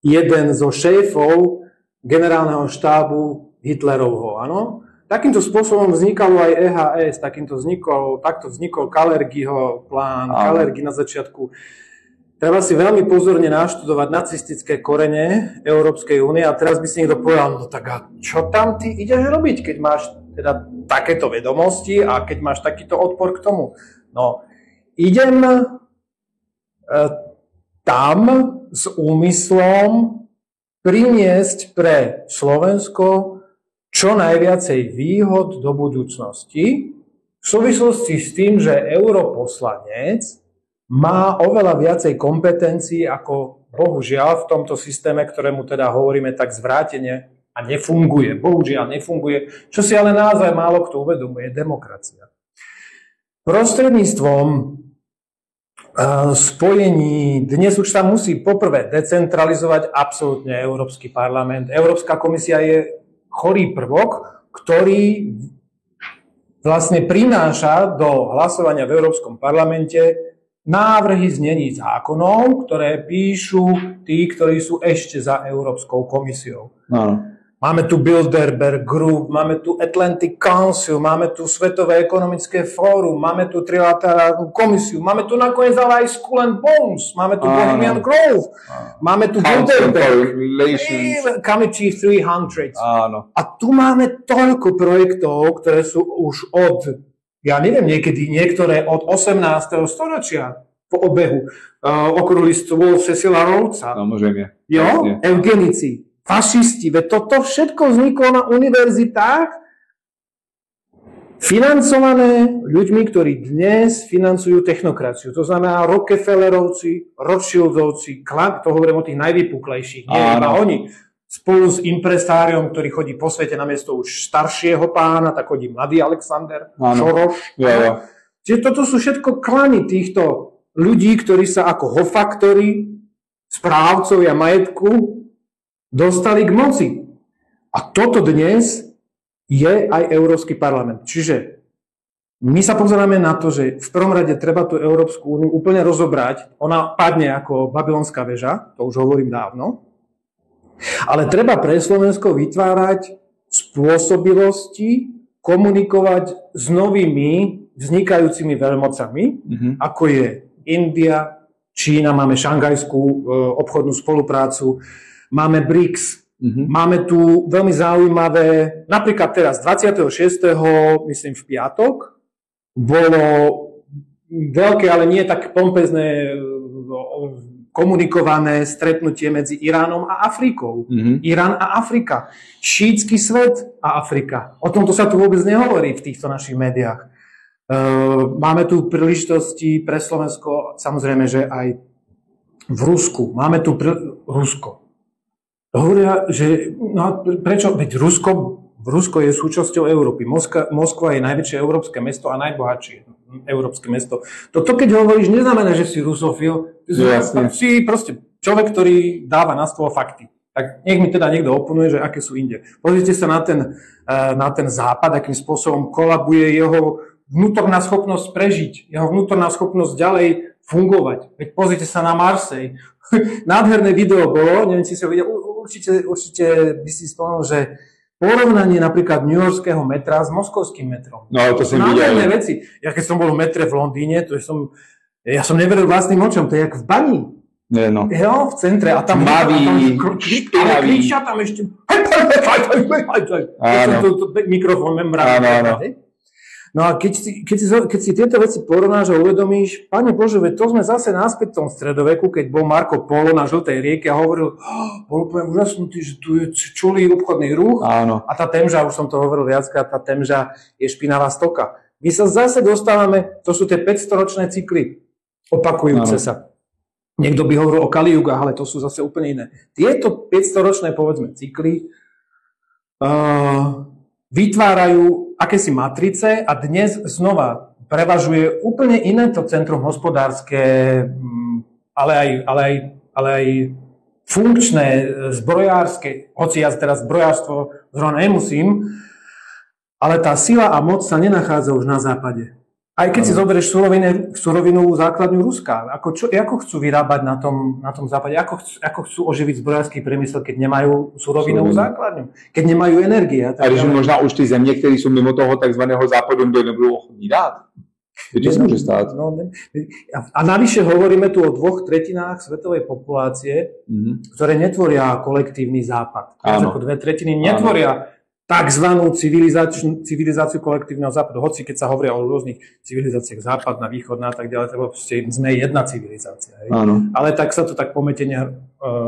jeden zo šéfov generálneho štábu Hitlerovho. Áno? Takýmto spôsobom vznikalo aj EHS, takto vznikol Kalergiho plán, Kalergi na začiatku. Treba si veľmi pozorne naštudovať nacistické korene Európskej únie a teraz by si niekto povedal, no tak a čo tam ty ideš robiť, keď máš teda takéto vedomosti a keď máš takýto odpor k tomu? No, idem tam s úmyslom priniesť pre Slovensko čo najviacej výhod do budúcnosti v súvislosti s tým, že europoslanec má oveľa viacej kompetencií ako bohužiaľ v tomto systéme, ktorému teda hovoríme tak zvrátene a nefunguje. Bohužiaľ nefunguje, čo si ale naozaj málo kto uvedomuje, demokracia. Prostredníctvom spojení, dnes už sa musí poprvé decentralizovať absolútne Európsky parlament. Európska komisia je chorý prvok, ktorý vlastne prináša do hlasovania v Európskom parlamente návrhy znení zákonov, ktoré píšu tí, ktorí sú ešte za Európskou komisiou. No. Máme tu Bilderberg Group, máme tu Atlantic Council, máme tu Svetové ekonomické fórum, máme tu Trilaterálnu komisiu, máme tu nakoniec ale aj Skull and Bones, máme tu Bohemian Grove, máme tu Bilderberg, Committee 300. Áno. A tu máme toľko projektov, ktoré sú už od, ja neviem, niektoré od 18. storočia po obehu. Okrúhly stôl Cecila Rhodesa. No, môžeme. Jo? Eugenici. Fašisti, veď toto všetko vzniklo na univerzitách financované ľuďmi, ktorí dnes financujú technokraciu. To znamená Rockefellerovci, Rothschildovci, to hovorím o tých najvypuklejších. Nie iba oni. Spolu s impresáriom, ktorý chodí po svete namiesto už staršieho pána, tak chodí mladý Alexander, Soros. Čiže toto sú všetko klany týchto ľudí, ktorí sa ako hofaktori, správcovia majetku, dostali k moci. A toto dnes je aj Európsky parlament. Čiže my sa pozeráme na to, že v prvom rade treba tú Európsku úniu úplne rozobrať. Ona padne ako babylonská väža, to už hovorím dávno. Ale treba pre Slovensko vytvárať spôsobilosti, komunikovať s novými vznikajúcimi veľmocami, ako je India, Čína, máme šanghajskú obchodnú spoluprácu, máme BRICS, máme tu veľmi zaujímavé, napríklad teraz 26. myslím v piatok, bolo veľké, ale nie tak pompezné komunikované stretnutie medzi Iránom a Afrikou. Irán a Afrika. Šítsky svet a Afrika. O tomto sa tu vôbec nehovorí v týchto našich médiách. Máme tu príležitosti pre Slovensko, samozrejme, že aj v Rusku. Máme tu Rusko. Hovoria, že prečo? Veď Rusko je súčasťou Európy. Moskva je najväčšie európske mesto a najbohatšie európske mesto. Toto, keď hovoríš, neznamená, že si rusofil. Si proste človek, ktorý dáva na stôl fakty. Tak nech mi teda niekto oponuje, že aké sú inde. Pozrite sa na ten západ, akým spôsobom kolabuje jeho vnútorná schopnosť prežiť, jeho vnútorná schopnosť ďalej fungovať. Veď pozrite sa na Marseille. Nádherné video bolo, neviem, či si ho videl, určite by si spomenul, že porovnanie napríklad newyorského metra s moskovským metrom. No, to som videl. Nádherné veci. Ja keď som bol v metre v Londýne, ja som neveril vlastným očom, to je jak v bani. No. Jo, v centre. A tam tmavý, ale kričia tam ešte. Mikrofón, membrán. No a keď si tieto veci porovnáš a uvedomíš, Pane Bože, veď to sme zase naspäť v tom stredoveku, keď bol Marko Polo na Žltej rieke a hovoril, bol úplne úžasnutý, že tu je čulý obchodný ruch. Áno. A tá Temža, už som to hovoril viackrát, tá Temža je špinavá stoka. My sa zase dostávame, to sú tie 500-ročné cykly, opakujúce sa. Niekto by hovoril o Kaliugách, ale to sú zase úplne iné. Tieto 500-ročné, povedzme, cykly vytvárajú akési matrice a dnes znova prevažuje úplne iné to centrum hospodárske, ale aj funkčné, zbrojárske, hoci ja teraz zbrojárstvo zrovna nemusím, ale tá sila a moc sa nenachádza už na západe. Aj keď si zoberieš surovinovú základňu Ruska, ako chcú vyrábať na tom západe, ako chcú oživiť zbrojársky priemysel, keď nemajú surovinovú základňu, keď nemajú energie. A když možná už ty země, které jsou mimo toho takzvaného západu, nebudou ochotní dát. To sa môže stáť. A navyše hovoríme tu o 2/3 svetovej populácie, ktoré netvoria kolektívny západ. Ako 2/3 netvoria takzvanú civilizáciu kolektívneho západu. Hoci keď sa hovoria o rôznych civilizáciách západná, východná a tak ďalej, to sme jedna civilizácia. Ale tak sa to tak pometene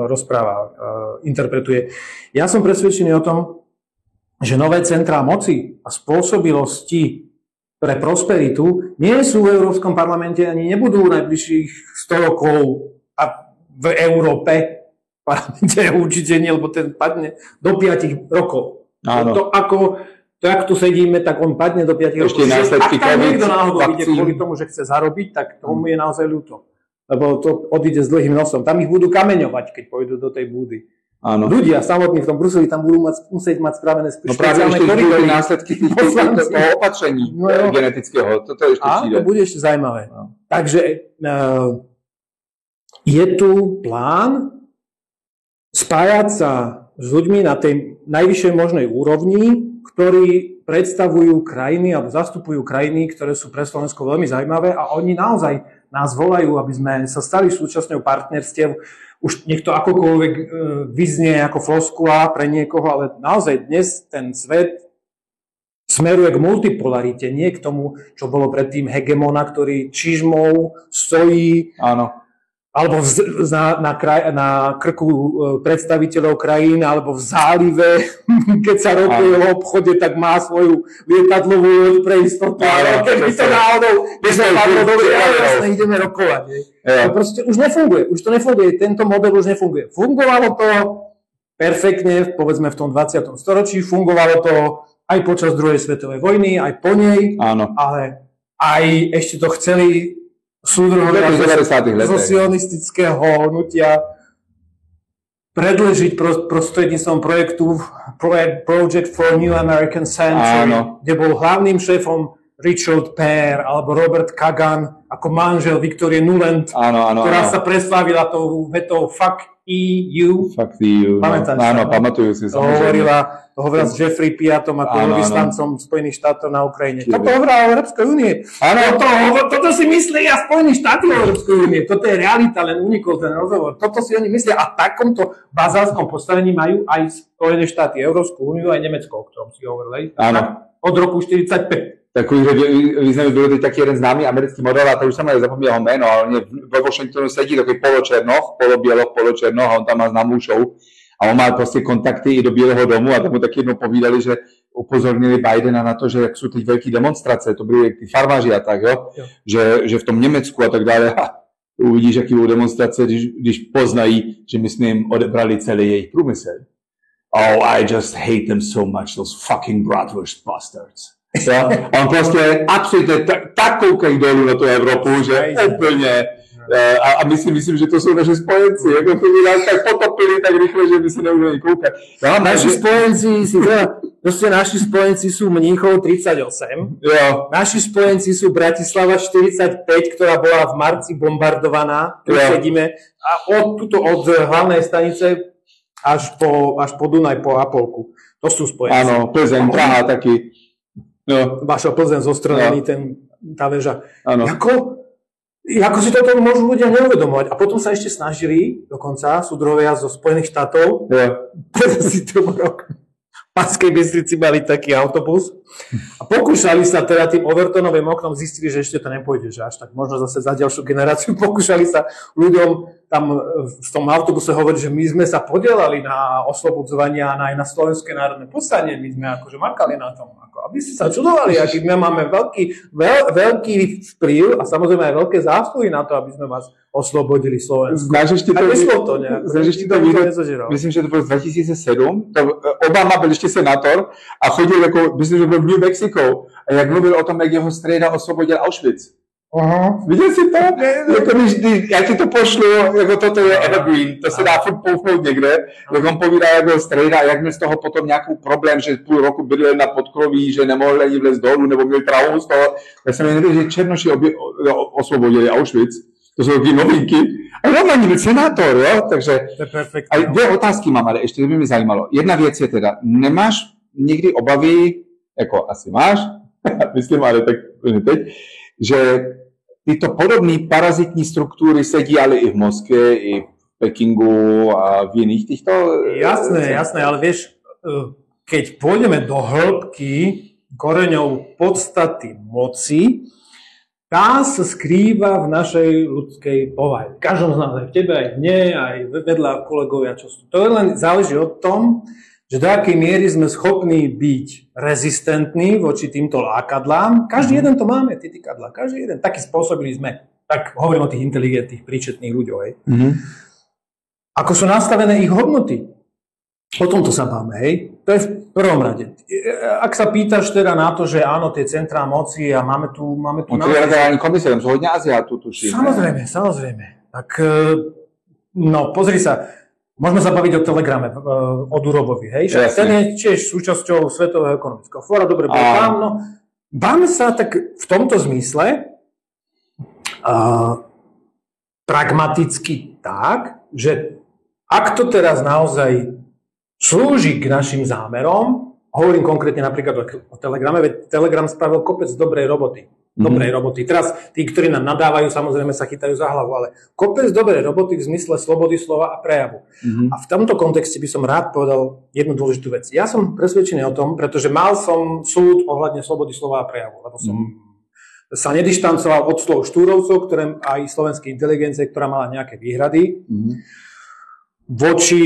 rozpráva, interpretuje. Ja som presvedčený o tom, že nové centrá moci a spôsobilosti pre prosperitu nie sú v Európskom parlamente ani nebudú najbližších 100 rokov a v Európe parlamente určite nie, lebo ten padne do 5 rokov. To jak tu sedíme, tak on padne do 5 rokov. Ak tam niekto náhodou ide kvôli tomu, že chce zarobiť, tak tomu je naozaj ľúto. Lebo to odíde s dlhým nosom. Tam ich budú kameňovať, keď pôjdu do tej búdy. Áno. Ľudia samotní v tom Bruseli tam budú musieť mať spravené špeciálne koridory. Následky toho opatrení genetického. Toto je ešte to bude ešte zaujímavé. Takže je tu plán spájať sa s ľuďmi na tej najvyššej možnej úrovni, ktorí predstavujú krajiny alebo zastupujú krajiny, ktoré sú pre Slovensko veľmi zaujímavé a oni naozaj nás volajú, aby sme sa stali súčasťou partnerstiev. Už niekto akokoľvek vyznie ako floskula pre niekoho, ale naozaj dnes ten svet smeruje k multipolarite, nie k tomu, čo bolo predtým hegemona, ktorý čižmou stojí alebo na krku predstaviteľov krajín, alebo v zálive, keď sa rokuje v obchode, tak má svoju lietadlovú loď pre istotu. Keď by to náhodou, ideme rokovať. To proste už nefunguje. Už to nefunguje. Tento model už nefunguje. Fungovalo to perfektne, povedzme v tom 20. storočí, fungovalo to aj počas druhej svetovej vojny, aj po nej, ale aj ešte to chceli súdruhovia zo sionistického hnutia predĺžiť prostredníctvom projektu Project for New American Century, kde bol hlavným šéfom Richard Pear alebo Robert Kagan ako manžel Victorie Nuland, ktorá sa preslávila tou vetou Fuck EU. Fuck the EU. Pamätáš? Áno, pamatujú si. To hovorila s Jeffrey Piatom ako vyslancom Spojených štátov na Ukrajine. Toto hovorila o Európskej únie. Toto si myslia Spojených štátov o Európskej únie. Toto je realita, len unikol ten rozhovor. Toto si oni myslia a v takomto bazárskom postavení majú aj Spojené štáty, Európsku úniu, aj Nemecko, o ktorom si hovorili. Od roku 1945. Takový, že byl teď taky jeden známý americký model, a to už jsem nezapomněl jeho jméno, ale on ve Washingtonu sedí takový poločernoch, poloběloch, poločernoch, a on tam má známou show a on má prostě kontakty i do Bílého domu a tam mu taky jednou povídali, že upozornili Bidena na to, že jak jsou teď velké demonstrace, to byly ty farmáři a tak, jo? Že v tom Německu a tak dále, uvidíš, jaký budou demonstrace, když poznají, že my jsme jim odebrali celý jejich průmysl. Oh, I just hate them so much, those fucking bratwurst bastards. Ja? On proste absolútne tak koukají dolu na tú Európu, že úplne a myslím, že to sú naši spojenci. Ako keby nás tak potopili tak rýchle, že by si neužili kúkať. Naši spojenci sú Mníchov 38. Jo. Naši spojenci sú Bratislava 45, ktorá bola v marci bombardovaná. Tu sedíme a od hlavnej stanice až po Dunaj, po Apolku. To sú spojenci. Áno, Plzeň, Praha taký. Vaša Plzeň zostrelený, tá väža. Ako si toto môžu ľudia neuvedomovať. A potom sa ešte snažili, dokonca súdruhovia zo Spojených štátov, si to rok v Banskej Bystrici mali taký autobus a pokúšali sa teda tým Overtonovým oknom, zistili, že ešte to nepôjde, že až tak možno zase za ďalšiu generáciu, pokúšali sa ľuďom tam v tom autobuse hovoriť, že my sme sa podielali na oslobodzovania aj na Slovenské národné povstanie, my sme akože makali na tom. Aby ste sa čudovali, aký my máme veľký vplyv a samozrejme aj veľké zásluhy na to, aby sme vás oslobodili Slovensko. Znáš ešte to video, myslím, že to bylo 2007, Obama byl ještě senátor a chodil jako, myslím, že byl v New Mexico a jak mluvil o tom, jak jeho strejda osvobodil Auschwitz. Viděl jsi to? Já ti to pošlu, jako toto je evergreen, to se dá furt poufnout někde, jak on povídá, jak byl strejda a jak měl z toho potom nějakou problém, že půl roku bydlel na podkroví, že nemohl ani vlez dolů, nebo měl traumu z toho. Já jsem nevěděl, že Černoši osvobodili Auschwitz, to jsou taky novinky. A normálně byl senátor, jo, takže... A dvě otázky mám, ale ještě by mě zajímalo. Jedna věc je teda, nemáš někdy obavy, jako asi máš, myslím, ale tak teď, že tyto podobné parazitní struktury se dělaly i v Moskvě, i v Pekingu a v jiných týchto... Jasné, ale vieš, keď pôjdeme do hĺbky koreňov podstaty moci, tá sa skrýva v našej ľudskej povahe. V každom z nás, aj v tebe, aj v mne, aj vedľa kolegovia, čo sú. To len záleží od tom, že do akej miery sme schopní byť rezistentní voči týmto lákadlám. Každý jeden to máme, tí tykadlá. Každý jeden. Taký spôsobili sme. Tak hovorím o tých inteligentných, príčetných ľuďoch. Ako sú nastavené ich hodnoty. O tomto sa máme, hej. To je v prvom rade. Ak sa pýtaš teda na to, že áno, tie centrá moci a máme tu... Federálny komisár, z hodne Aziatu tuším. Samozrejme. Tak, no, pozri sa. Môžeme sa baviť o Telegrame, o Durobovi, hej? Ten je tiež súčasťou Svetového ekonomického fóra, dobre, bol tam, no. Báme sa tak v tomto zmysle pragmaticky tak, že ak to teraz naozaj slúži k našim zámerom, hovorím konkrétne napríklad o Telegrame, veď Telegram spravil kopec dobrej roboty. Teraz tí, ktorí nám nadávajú, samozrejme sa chytajú za hlavu, ale kopec dobrej roboty v zmysle slobody slova a prejavu. A v tomto kontexte by som rád povedal jednu dôležitú vec. Ja som presvedčený o tom, pretože mal som súd ohľadne slobody slova a prejavu, lebo som sa nedištancoval od slov Štúrovcov, ktoré aj slovenskej inteligencie, ktorá mala nejaké výhrady voči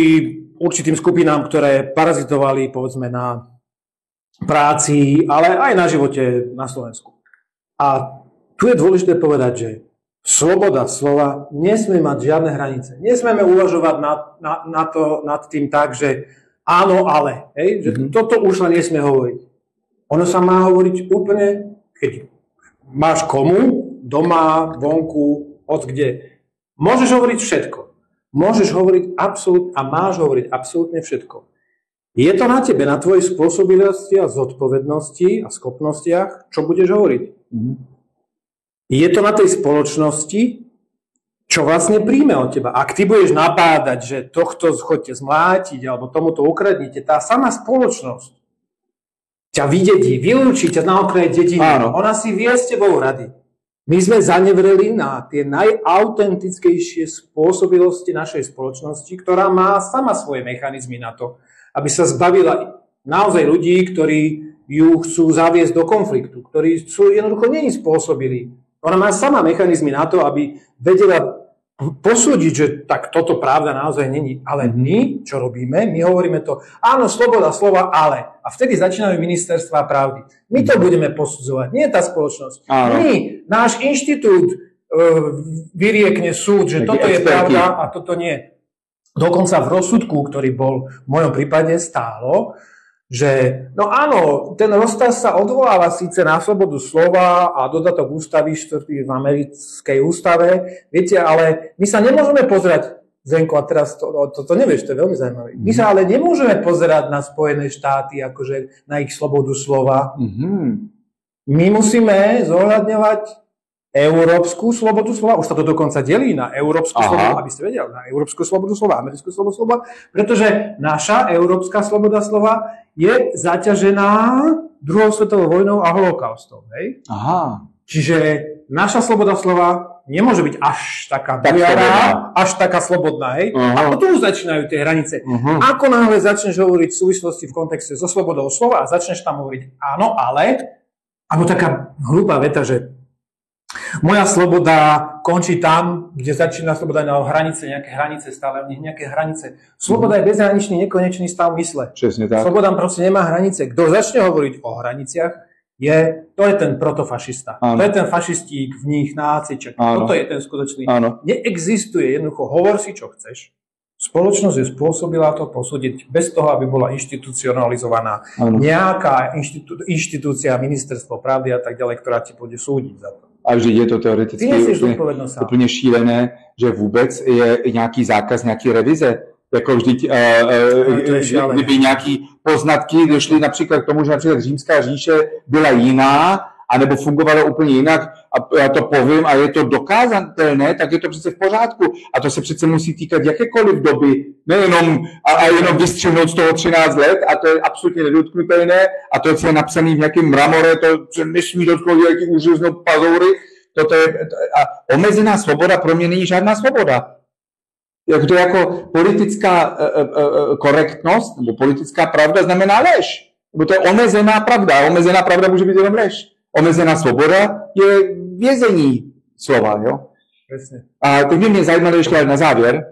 určitým skupinám, ktoré parazitovali, povedzme, na práci, ale aj na živote na Slovensku. A tu je dôležité povedať, že sloboda slova nesmie mať žiadne hranice. Nesmieme uvažovať nad tým tak, že áno, ale. Hej? Že toto už len nesmie hovoriť. Ono sa má hovoriť úplne, keď máš komu, doma, vonku, od kde. Môžeš hovoriť všetko. Môžeš hovoriť absolútne a máš hovoriť absolútne všetko. Je to na tebe, na tvojej spôsobilosti a zodpovednosti a schopnostiach, čo budeš hovoriť. Je to na tej spoločnosti, čo vlastne príjme od teba. Ak ty budeš napádať, že tohto chodte zmlátiť alebo tomuto ukradnite, tá sama spoločnosť ťa vydedí, vylúči ťa na okraji dediny. Ona si vie s tebou rady. My sme zanevreli na tie najautentickejšie spôsobilosti našej spoločnosti, ktorá má sama svoje mechanizmy na to, aby sa zbavila naozaj ľudí, ktorí ju chcú zaviesť do konfliktu, ktorí sú jednoducho není spôsobili. Ona má sama mechanizmy na to, aby vedela posúdiť, že tak toto pravda naozaj není. Ale my, čo robíme? My hovoríme to, áno, sloboda slova, ale. A vtedy začínajú ministerstvá pravdy. My to budeme posudzovať, nie tá spoločnosť. Áno. My, náš inštitút vyriekne súd, že toto je pravda a toto nie. Dokonca v rozsudku, ktorý bol v mojom prípade stálo, že no áno, ten rozkaz sa odvoláva síce na slobodu slova a dodatok ústavy 4. v americkej ústave, viete, ale my sa nemôžeme pozerať, Zenko, a teraz to nevieš, to je veľmi zaujímavé. My sa ale nemôžeme pozerať na Spojené štáty, akože na ich slobodu slova. My musíme zohľadňovať európsku slobodu slova, už sa to dokonca delí na európsku slobodu, aby ste vedeli, na európsku slobodu slova, americkú slobodu slova, pretože naša európska sloboda slova je zaťažená druhou svetovou vojnou a holokaustom. Hej? Čiže naša sloboda slova nemôže byť až taká bujavá, až taká slobodná. Hej? A tu už začínajú tie hranice. Ako náhle začneš hovoriť v súvislosti v kontexte so slobodou slova a začneš tam hovoriť áno, ale, alebo taká hlúpa veta, že moja sloboda končí tam, kde začína sloboda na hranice, nejaké hranice, stále v nich nejaké hranice. Sloboda je bezhraničný, nekonečný stav mysle. Česne tak. Sloboda proste nemá hranice. Kto začne hovoriť o hraniciach, to je ten protofašista. To je ten fašistík v nich, náciček. Toto je ten skutočný. Neexistuje jednoducho, hovor si, čo chceš. Spoločnosť je spôsobila to posúdiť bez toho, aby bola inštitucionalizovaná nejaká inštitúcia, ministerstvo pravdy a tak ďalej, ktorá ti bude súdiť za to. A vždy je to teoreticky úplně šílené, že vůbec je nějaký zákaz, nějaký revize. Jako vždyť, kdyby nějaký poznatky došly například k tomu, že například Římská říše byla jiná, anebo fungovalo úplně jinak, a já to povím a je to dokázatelné, tak je to přece v pořádku. A to se přece musí týkat jakékoliv doby, nejenom a jenom vystřihnout z toho 13 let, a to je absolutně nedotknutelné, a to je napsané v nějakém mramore, to se nesmí dotknout nějaký úžasnou pazoury. A omezená svoboda pro mě není žádná svoboda. To jako politická korektnost, nebo politická pravda znamená lež. Nebo to je omezená pravda. Omezená pravda může být jenom lež. Omezená svoboda je vězení slova, jo? Presne. A teď mě zajímalo ještě na závěr.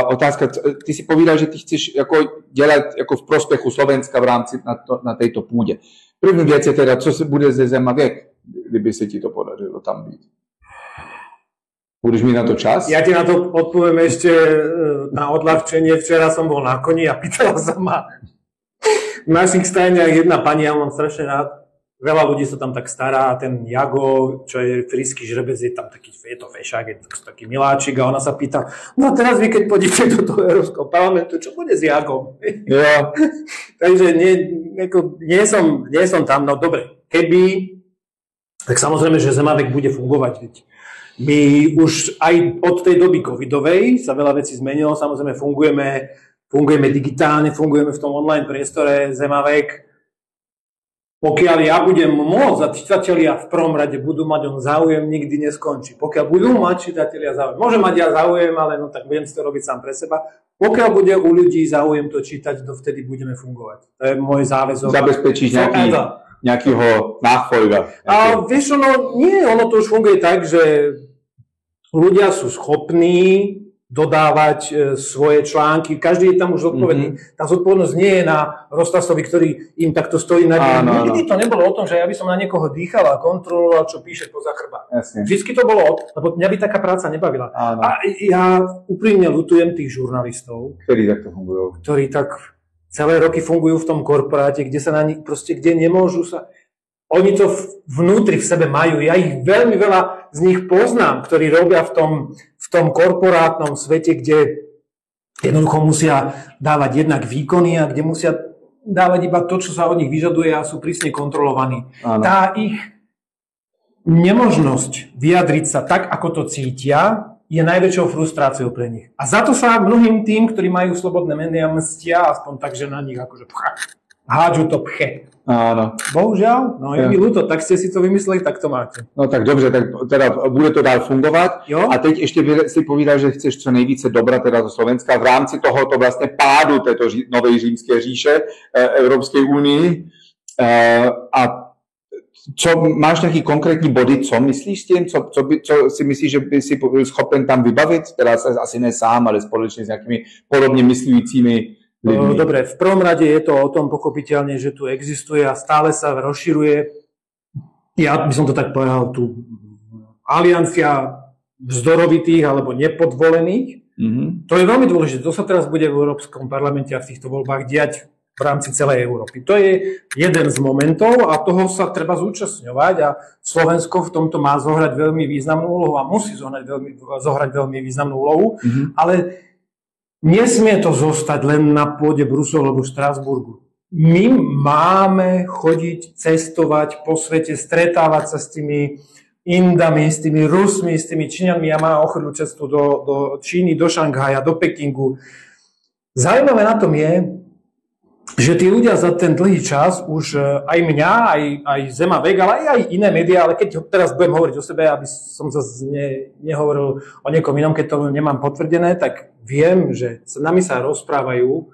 Otázka, ty si povídal, že ty chceš jako dělat jako v prospěchu Slovenska v rámci na této půdě. První věc je teda, co se bude ze Zemavěk, kdyby se ti to podařilo tam být. Budeš mít na to čas? Ja ti na to odpoviem ešte na odľahčenie. Včera som bol na koni a pýtala sa ma v našich stajniach jedna pani, ja mám strašne rád. Veľa ľudí sa tam tak stará, ten Jago, čo je frísky žrebec, je tam taký, je to fešák, je to taký miláčik, a ona sa pýta, no a teraz vy, keď pôjdete do toho Európskeho parlamentu, čo bude s Jagom? Ja. Takže nie som tam, no dobre, keby, tak samozrejme, že Zemavek bude fungovať, veď. My už aj od tej doby covidovej sa veľa vecí zmenilo, samozrejme fungujeme digitálne, fungujeme v tom online priestore Zemavek. Pokiaľ ja budem môcť a čitatelia v prvom rade budú mať záujem, nikdy neskončí. Pokiaľ budú mať čitatelia záujem, môžem mať ja záujem, ale no tak budem si to robiť sám pre seba. Pokiaľ bude u ľudí záujem to čítať, dovtedy budeme fungovať. To je môj záväzok. Zabezpečíš nejaký nejakého náchfolga. A vieš, ono to už funguje tak, že ľudia sú schopní dodávať svoje články, každý je tam už zodpovedný. Tá zodpovednosť nie je na Rostasovi, ktorý im takto stojí na deň. Nikdy to nebolo o tom, že ja by som na niekoho dýchal a kontroloval, čo píše poza chrbát. Vždycky to bolo, lebo mňa by taká práca nebavila. Áno. A ja úprimne ľutujem tých žurnalistov, ktorí takto fungujú. Ktorí tak celé roky fungujú v tom korporáte, kde sa na nich proste, kde nemôžu sa... Oni to vnútri v sebe majú. Ja ich veľmi veľa z nich poznám, ktorí robia v tom korporátnom svete, kde jednoducho musia dávať jednak výkony a kde musia dávať iba to, čo sa od nich vyžaduje a sú prísne kontrolovaní. Áno. Tá ich nemožnosť vyjadriť sa tak, ako to cítia, je najväčšou frustráciou pre nich. A za to sa mnohým tým, ktorí majú slobodné médiá, mstia, aspoň tak, že na nich akože hádžu to pche. Áno. Bohužiaľ, je mi ľúto, tak ste si to vymysleli, tak to máte. No tak dobře, tak teda bude to dál fungovat. Jo? A teď ještě si povídal, že chceš co nejvíce dobra teda do Slovenska v rámci tohoto vlastně pádu této nové římské říše Evropské unii. A co, máš nějaký konkrétní body, co myslíš s tím? Co si myslíš, že by si byl schopen tam vybavit? Teda asi ne sám, ale společně s nějakými podobně myslujícími ľuďmi. Dobre, v prvom rade je to o tom pochopiteľne, že tu existuje a stále sa rozširuje. Ja by som to tak povedal, tu aliancia vzdorovitých alebo nepodvolených. To je veľmi dôležité. To sa teraz bude v Európskom parlamente a v týchto voľbách diať v rámci celej Európy. To je jeden z momentov a toho sa treba zúčastňovať a Slovensko v tomto má zohrať veľmi významnú úlohu a musí zohrať veľmi významnú úlohu, ale nesmie to zostať len na pôde Bruselu alebo Štrasburgu. My máme chodiť, cestovať po svete, stretávať sa s tými Indami, s tými Rusmi, s tými Číňanmi. Ja mám ochotnú cestu do Číny, do Šanghaja, do Pekingu. Zaujímavé na tom je, že tí ľudia za ten dlhý čas už aj mňa, aj Zema Vek, ale aj iné médiá, ale keď teraz budem hovoriť o sebe, aby som zase nehovoril o niekom inom, keď to nemám potvrdené, tak viem, že s nami sa rozprávajú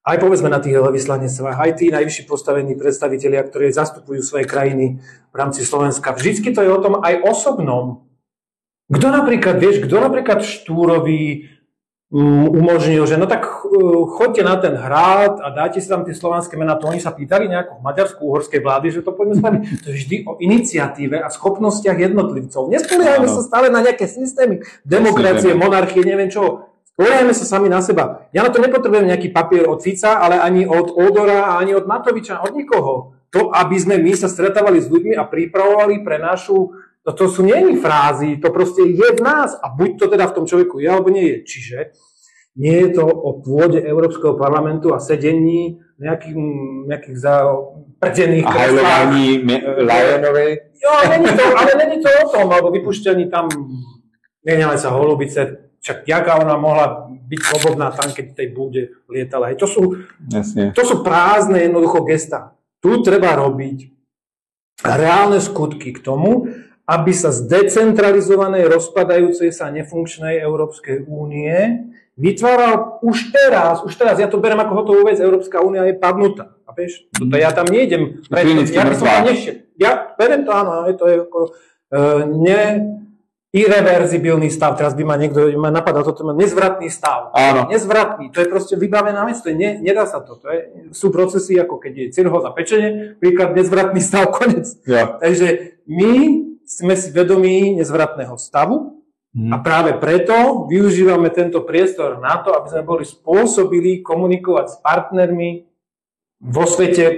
aj povedzme na tých veľvyslanectvách, aj tí najvyšší postavení predstavitelia, ktorí zastupujú svoje krajiny v rámci Slovenska. Vždycky to je o tom aj osobnom. Kto napríklad Štúrovi umožnil, že no tak choďte na ten hrad a dáte si tam tie slovanské mená, to oni sa pýtali nejakú maďarsko-uhorskej vlády, že to poďme spraviť. To je vždy o iniciatíve a schopnostiach jednotlivcov. Nespoliehajme sa stále na nejaké systémy, demokracie, monarchie, neviem čo. Spoliehajme sa sami na seba. Ja na to nepotrebujem nejaký papier od Fica, ale ani od Ódora, ani od Matoviča, od nikoho. To, aby sme my sa stretávali s ľuďmi a pripravovali pre našu... To sú nie frázy, to proste je v nás. A buď to teda v tom človeku je, alebo nie je. Čiže nie je to o pôde Európskeho parlamentu a sedení nejakých predených... A hajlovaní Lajenovej. Jo, není to o tom, alebo vypuštení tam, neniame sa holubice, však jaká ona mohla byť slobodná tam, keď v tej búde lietala. To sú prázdne jednoducho gestá. Tu treba robiť reálne skutky k tomu, aby sa z decentralizovanej, rozpadajúcej sa nefunkčnej Európskej únie vytváral už teraz, ja to beriem ako hotovú vec, Európska únia je padnutá. A vieš, ja tam nejdem, ja by som tam nešiel. Ja beriem to, áno, to je ako irreverzibilný stav, teraz by ma napadal toto, nezvratný stav. Áno. Nezvratný, to je proste vybavená vec, nedá sa to. Sú procesy, ako keď je cirhóza pečene, príklad nezvratný stav, konec. Ja. Takže my sme si vedomí nezvratného stavu a práve preto využívame tento priestor na to, aby sme boli spôsobili komunikovať s partnermi vo svete,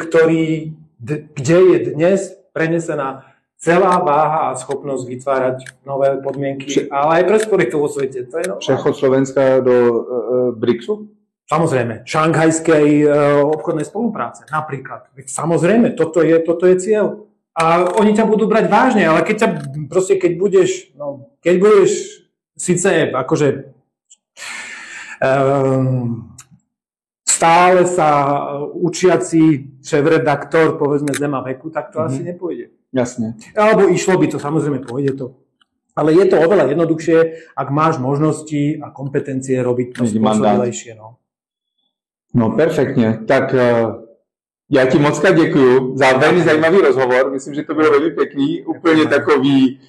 kde je dnes prenesená celá váha a schopnosť vytvárať nové podmienky, ale aj prosperitu vo svete. Přechod Slovenska do BRICSu? Samozrejme, šanghajskej obchodnej spolupráce napríklad. Samozrejme, toto je cieľ. A oni ťa budú brať vážne, ale keď budeš síce akože stále sa učiaci šéfredaktor, povedzme Zema Veku, tak to asi nepôjde. Jasne. Alebo išlo by to, samozrejme pôjde to. Ale je to oveľa jednoduchšie, ak máš možnosti a kompetencie robiť to spôsobilejšie. No, perfektne. Tak Já ti moc krát děkuju za velmi zajímavý rozhovor. Myslím, že to bylo velmi pěkný, úplně takový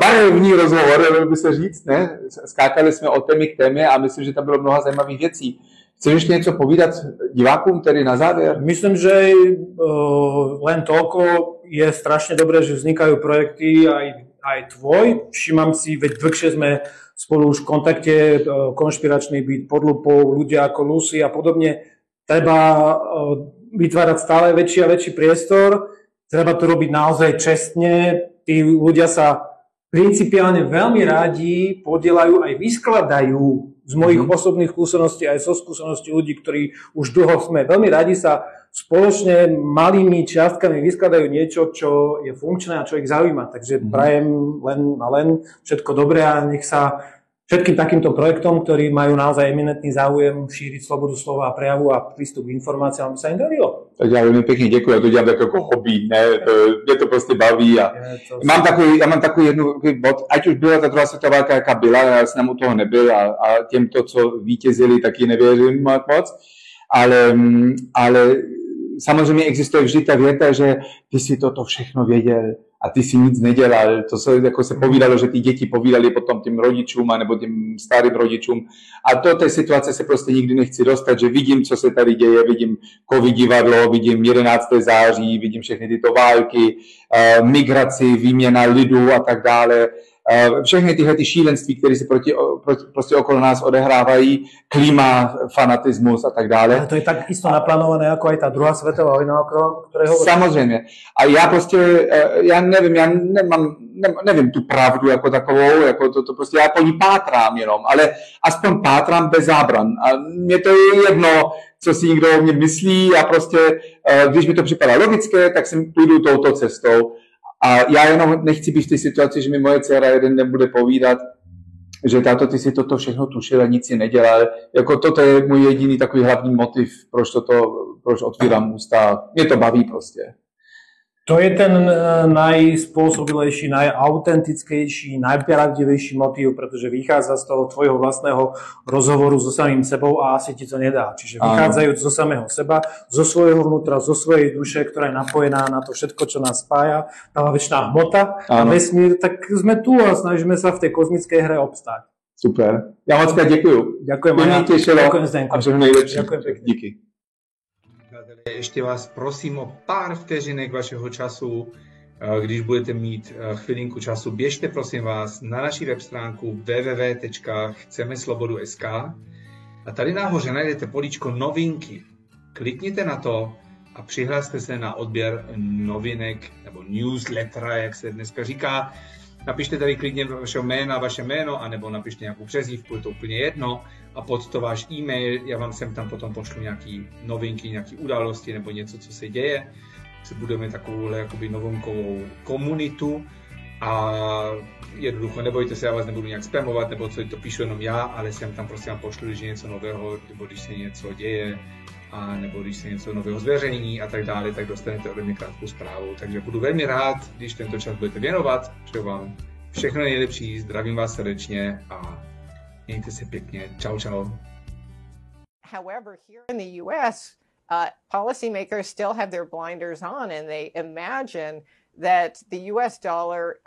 barevný rozhovor, dalo by se říct, ne? Skákali jsme od témy k témě a myslím, že tam bylo mnoha zajímavých věcí. Chceš ještě něco povídat divákům tedy na závěr? Myslím, že len toľko je strašne dobré, že vznikajú projekty aj tvoj. Všímam si, veď dlhšie sme spolu už v kontakte, konšpiračný byt, pod lupou, ľudia ako Lucy a podobne. Treba vytvárať stále väčší a väčší priestor. Treba to robiť naozaj čestne. Tí ľudia sa principiálne veľmi rádi podielajú aj vyskladajú z mojich osobných skúseností aj zo skúseností ľudí, ktorí už dlho sme veľmi radi sa spoločne malými čiastkami vyskladajú niečo, čo je funkčné a čo ich zaujíma. Takže prajem len všetko dobré a nech sa všetkým takýmto projektom, ktorí majú naozaj eminentný záujem šíriť slobodu slova a prejavu a prístup k informáciám, sa im darilo. Tak já velmi pěkně děkuji, já to dělám jako hobby, ne, mě to prostě baví a já mám takový jednu bod, ať už byla ta druhá světová válka, jaká byla, já jsem u toho nebyl a těmto, co vítězili, taky nevěřím moc, ale samozřejmě existuje vždy ta věta, že ty si toto všechno věděl a ty si nic nedělal. To se jako se povídalo, že ty děti povídali potom těm rodičům nebo těm starým rodičům. A do té situace se prostě nikdy nechci dostat, že vidím, co se tady děje, vidím COVID divadlo, vidím 11. září, vidím všechny tyto války, migraci, výměna lidů a tak dále. Všechny tyhle šílenství, které se prostě okolo nás odehrávají, klima, fanatismus a tak dále. Ale to je tak isto naplánované, jako aj ta druhá světová vojna, o které hovoríš. Samozřejmě. A já prostě, já nevím, nevím tu pravdu jako takovou, jako to prostě já po ní pátrám jenom, ale aspoň pátrám bez zábran. A mně to je jedno, co si někdo o mě myslí a prostě, když mi to připadá logické, tak si půjdu touto cestou. A já jenom nechci být v té situaci, že mi moje dcera jeden den bude povídat, že táto, ty si toto všechno tušil a nic si nedělal. Jako toto je můj jediný takový hlavní motiv, proč otvírám ústa. Mě to baví prostě. To je ten najspôsobilejší, najautentickejší, najpravdivejší motív, pretože vychádza z toho tvojho vlastného rozhovoru so samým sebou a asi ti to nedá. Čiže vychádzajúc zo samého seba, zo svojho vnútra, zo svojej duše, ktorá je napojená na to všetko, čo nás spája, tá večná hmota a vesmír, tak sme tu a snažíme sa v tej kozmickej hre obstáť. Super. Já moc krát děkuju. Ďakujem. Ďakujem Zdenko. A všechno nejlepší. Ďakujem pekne. Díky. Ještě vás prosím o pár vteřinek vašeho času, když budete mít chvilinku času, běžte prosím vás na naši web stránku www.chcemeslobodu.sk a tady nahoře najdete políčko novinky. Klikněte na to a přihlaste se na odběr novinek nebo newslettera, jak se dneska říká. Napište tady klidně vaše jméno, anebo napište nějakou přezdívku, je to úplně jedno. A pod to váš e-mail, já vám sem tam potom pošlu nějaký novinky, nějaké události nebo něco, co se děje. Se budeme takovouhle jakoby novinkovou komunitu a jednoducho nebojte se, já vás nebudu nějak spamovat, nebo co to píšu jenom já, ale sem tam prostě vám pošlu, když je něco nového, nebo když se něco děje, a nebo když se něco nového zveřejní a tak dále, tak dostanete ode mě krátkou zprávu. Takže budu velmi rád, když tento čas budete věnovat. Přeju vám všechno nejlepší, zdravím vás srdečně a mějte se pěkně. Čau, čau. However, here in the U.S., policymakers still have their blinders on, and they imagine that the U.S. dollar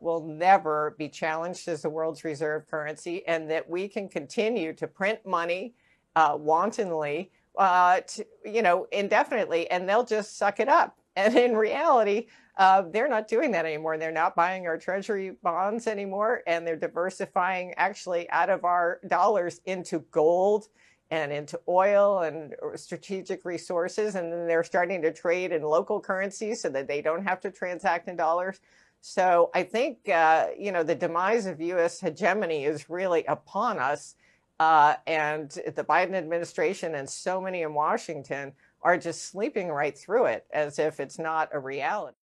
will never be challenged as the world's reserve currency, and that we can continue to print money wantonly, indefinitely, and they'll just suck it up. And in reality, they're not doing that anymore. They're not buying our treasury bonds anymore, and they're diversifying actually out of our dollars into gold and into oil and strategic resources. And then they're starting to trade in local currencies so that they don't have to transact in dollars. So I think, the demise of U.S. hegemony is really upon us. And the Biden administration and so many in Washington are just sleeping right through it as if it's not a reality.